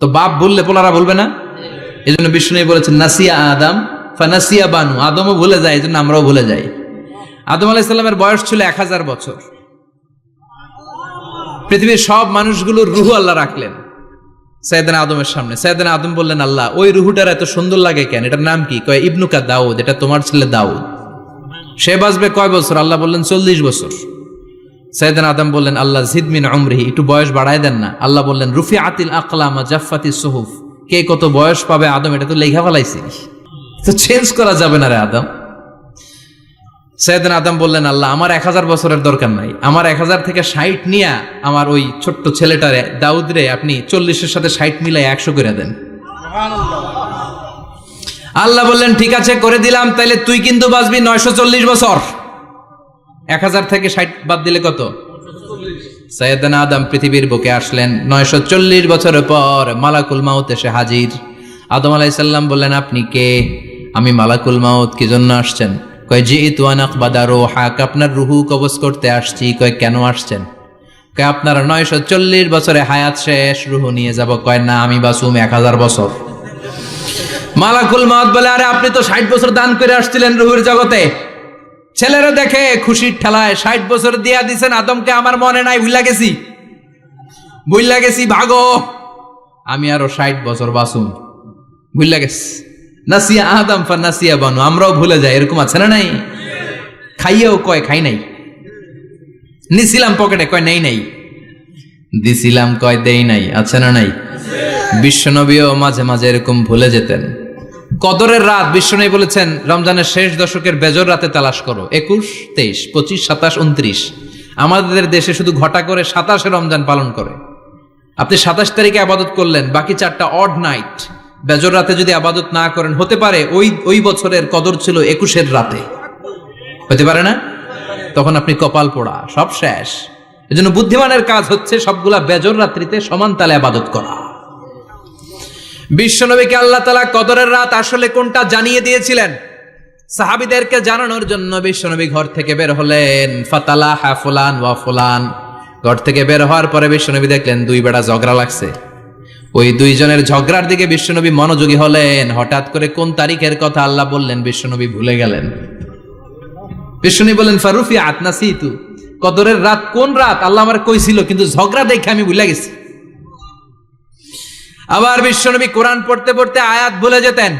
তো বাপ বললে পোলারা বলবে না? এই জন্য বিষ্ণু বলেছেন নাসিয়া আদম ফানাসিয়া বানু, আদমও ভুলে যায়, এই জন্য আমরাও ভুলে যাই। আদম আলাইহিস সালামের বয়স ছিল 1000 বছর। পৃথিবীর সব মানুষগুলোর রুহু আল্লাহ রাখলেন সাইয়েদনা আদমের সামনে। সাইয়েদনা আদম বললেন, আল্লাহ ওই রুহুটার এত সুন্দর লাগে কেন? এটার নাম কি? কয় ইবনুকা দাউদ, এটা তোমার ছেলে দাউদ। সে বাঁচবে কয় বছর? আল্লাহ বললেন 40 বছর। সাইয়েদনা আদম বললেন, আল্লাহ জিদ মিন উমরিহি, একটু বয়স বাড়ায় দেন না। আল্লাহ বললেন রুফিআতিল আকলাম ওয়া জাফফাতিস সুহুফ, কে কত বয়স পাবে আদম এটা তো লেখা ফেলাইছি, তো চেঞ্জ করা যাবে না রে আদম। সাইয়েদনা আদম বললেন, আল্লাহ আমার 1000 বছরের দরকার নাই, আমার 1000 থেকে 60 নিয়ে আমার ওই ছোট্ট ছেলেটারে দাউদ রে আপনি 40-এর সাথে 60 মিলাই 100 করে দেন। আল্লাহ বললেন ঠিক আছে করে দিলাম, তাইলে তুই কিন্তু বাঁচবি 940 বছর। 1000 থেকে 60 বাদ দিলে কত? সাইয়েদনা আদম পৃথিবীর বুকে আসলেন 940 বছরের পর। মালাকুল মাউত এসে হাজির। আদম আলাইহিস সালাম বললেন, আপনি কে? আমি মালাকুল মাউত। কি জন্য আসছেন? কয় জিইতু আন আকবাদা রূহাক, আপনার রুহু কবজ করতে আসছি। কয় কেন আসছেন? কয় আপনার 940 বছরে হায়াত শেষ, রুহু নিয়ে যাব। কয় না, আমি বাঁচুম 1000 বছর। মালাকুল মাউত বলে, আরে আপনি তো 60 বছর দান করে আসছিলেন রুহুর জগতে, ছেলেরা দেখে খুশির ঠেলায় 60 বছর দিয়া দিছেন আদমকে। আমার মনে নাই, ভুইলা গেছি, ভাগো, আমি আরো 60 বছর বাঁচুম। ভুইলা গেছি। নাসিয়া আদম ফানাসিয়া বানু, আমরাও ভুলে যাই, এরকম আছে না নাই? খাইয়েও কয় খাই নাই, নিছিলাম পকেটে কয় নেই নাই, দিছিলাম কয় দেই নাই, আছে না নাই? বিশ্বনবীও মাঝে মাঝে এরকম ভুলে যেতেন। কদরের রাত বিশ্বনবী বলেছেন রমজানের শেষ দশকের বেজর রাতে তালাশ করো। 21, 23, 25, 27, 29। আমাদের দেশে শুধু ঘটা করে 27-এ রমজান পালন করে। আপনি 27 তারিখে আবাদত করলেন, বাকি 4টা অড নাইট বেজর রাতে যদি আবাদত না করেন, হতে পারে ওই বছরের কদর ছিল 21-এর রাতে, হতে পারে না? তখন আপনি কপাল পোড়া, সব শেষ। এজন্য বুদ্ধিমানের কাজ হচ্ছে সবগুলা বেজর রাত্রিতে সমান তালে আবাদত করা। বিশ্বনবীকে আল্লাহ তাআলা কদরের রাত আসলে কোনটা জানিয়ে দিয়েছিলেন সাহাবীদেরকে জানানোর জন্য। বিশ্বনবী ঘর থেকে বের হলেন, ফাতালাহা ফুলান ওয়া ফুলান। ঘর থেকে বের হওয়ার পরে বিশ্বনবী দেখলেন 2 বেড়া ঝগড়া লাগছে। ওই 2 জনের ঝগড়ার দিকে বিশ্বনবী মনোযোগী হলেন। হঠাৎ করে কোন তারিখের কথা আল্লাহ বললেন বিশ্বনবী ভুলে গেলেন। বিশ্বনবী বললেন ফারুফিআত নাসিতু, কদরের রাত কোন রাত আল্লাহ আমার কইছিল, কিন্তু ঝগড়া দেখে আমি ভুলে গেছি। আবার বিশ্বনবী কোরআন পড়তে পড়তে আয়াত ভুলে যেতেন।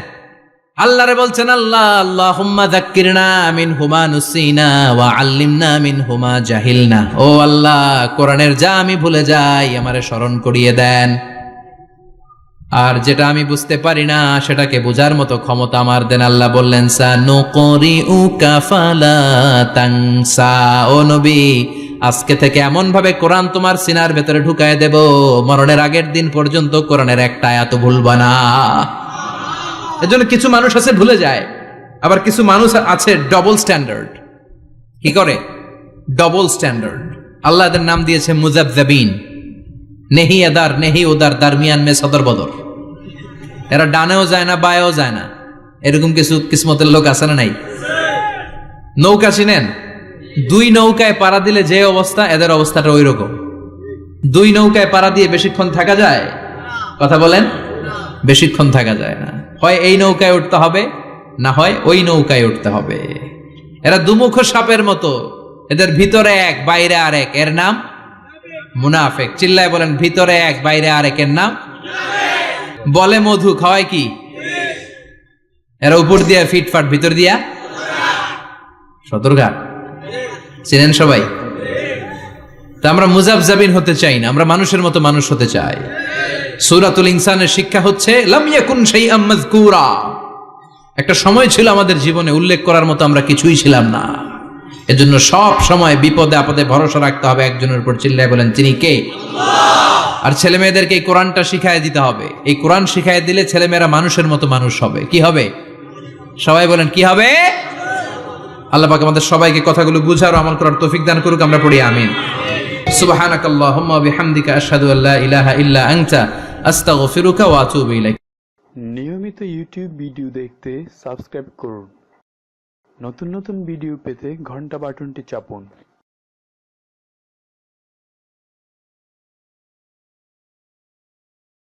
আল্লাহরে বলছেন, আল্লাহ আল্লাহুম্মা যাক্কিরনা মিনহুমা নুসিনা ওয়া আল্লিমনা মিনহুমা জাহিলনা। ও আল্লাহ, কোরআনের যা আমি ভুলে যাই আমারে স্মরণ করিয়ে দেন, আর যেটা আমি বুঝতে পারি না সেটাকে বোঝার মতো ক্ষমতা আমার দেন। আল্লাহ বললেন সানুকরিউকা ফালা তানসা। ও নবী, আজকে থেকে এমন ভাবে কোরআন তোমার সিনার ভেতরে ঢুকায় দেব, মরণের আগের দিন পর্যন্ত কোরআনের একটা আয়াত ভুলবা না। এজন্য কিছু মানুষ আছে ভুলে যায়, আবার কিছু মানুষ আছে ডবল স্ট্যান্ডার্ড। কি করে? Double standard. আল্লাহ এদের নাম দিয়েছে মুযাবযাবিন, নেহি এদার নেহি ওদার, দারমিয়ান মে সদর বদর। এরা ডানেও যায় না বায়েও যায় না, এরকম কিছু কিসমতের লোক আছে না নাই? নৌকা চিনেন? 2 নৌকায় পাড়া দিলে যে অবস্থা, এদের অবস্থাটা ওই রকম। 2 নৌকায় পাড়া দিয়ে বেশিক্ষণ থাকা যায়? কথা বলেন, বেশিক্ষণ থাকা যায় না। হয় এই নৌকায় উঠতে হবে, না হয় ওই নৌকায় উঠতে হবে। এরা দুমুখ সাপের মতো, এদের ভিতরে এক বাইরে আরেক, এর নাম মুনাফিক। চিল্লায় বলেন ভিতরে এক বাইরে আরেক, এর নাম বলে মধু, খাওয়ায় কি? এরা উপর দিয়া ফিটফাট, ভিতর দিয়া সতর্ঘাট। চিনেন সবাই? তা আমরা মুযাবযাবিন হতে চাই না, আমরা মানুষের মতো মানুষ হতে চাই। সূরাতুল ইনসানের শিক্ষা হচ্ছে লাম ইয়াকুন শাইআম মাযকুরা। একটা সময় ছিল আমাদের জীবনে উল্লেখ করার মতো আমরা কিছুই ছিলাম না। এজন্য সব সময় বিপদে আপদে ভরসা রাখতে হবে একজনের উপর। চিল্লায় বলেন তিনি কে? আল্লাহ। আর ছেলে মেয়েদেরকে এই কোরআনটা শিখায় দিতে হবে। এই কোরআন শিখায় দিলে ছেলেমেয়েরা মানুষের মতো মানুষ হবে। কি হবে? সবাই বলেন কি হবে? আল্লাহ পাক আমাদের সবাইকে কথাগুলো বুঝার ও আমল করার তৌফিক দান করুক। আমরা পড়ি আমিন। সুবহানাকাল্লাহুম্মা ওয়া বিহামদিকা আশহাদু আল্লা ইলাহা ইল্লা আনতা আস্তাগফিরুকা ওয়া আতুবু ইলাইক। নিয়মিত ইউটিউব ভিডিও দেখতে সাবস্ক্রাইব করুন। নতুন নতুন ভিডিও পেতে ঘন্টা বাটনটি চাপুন।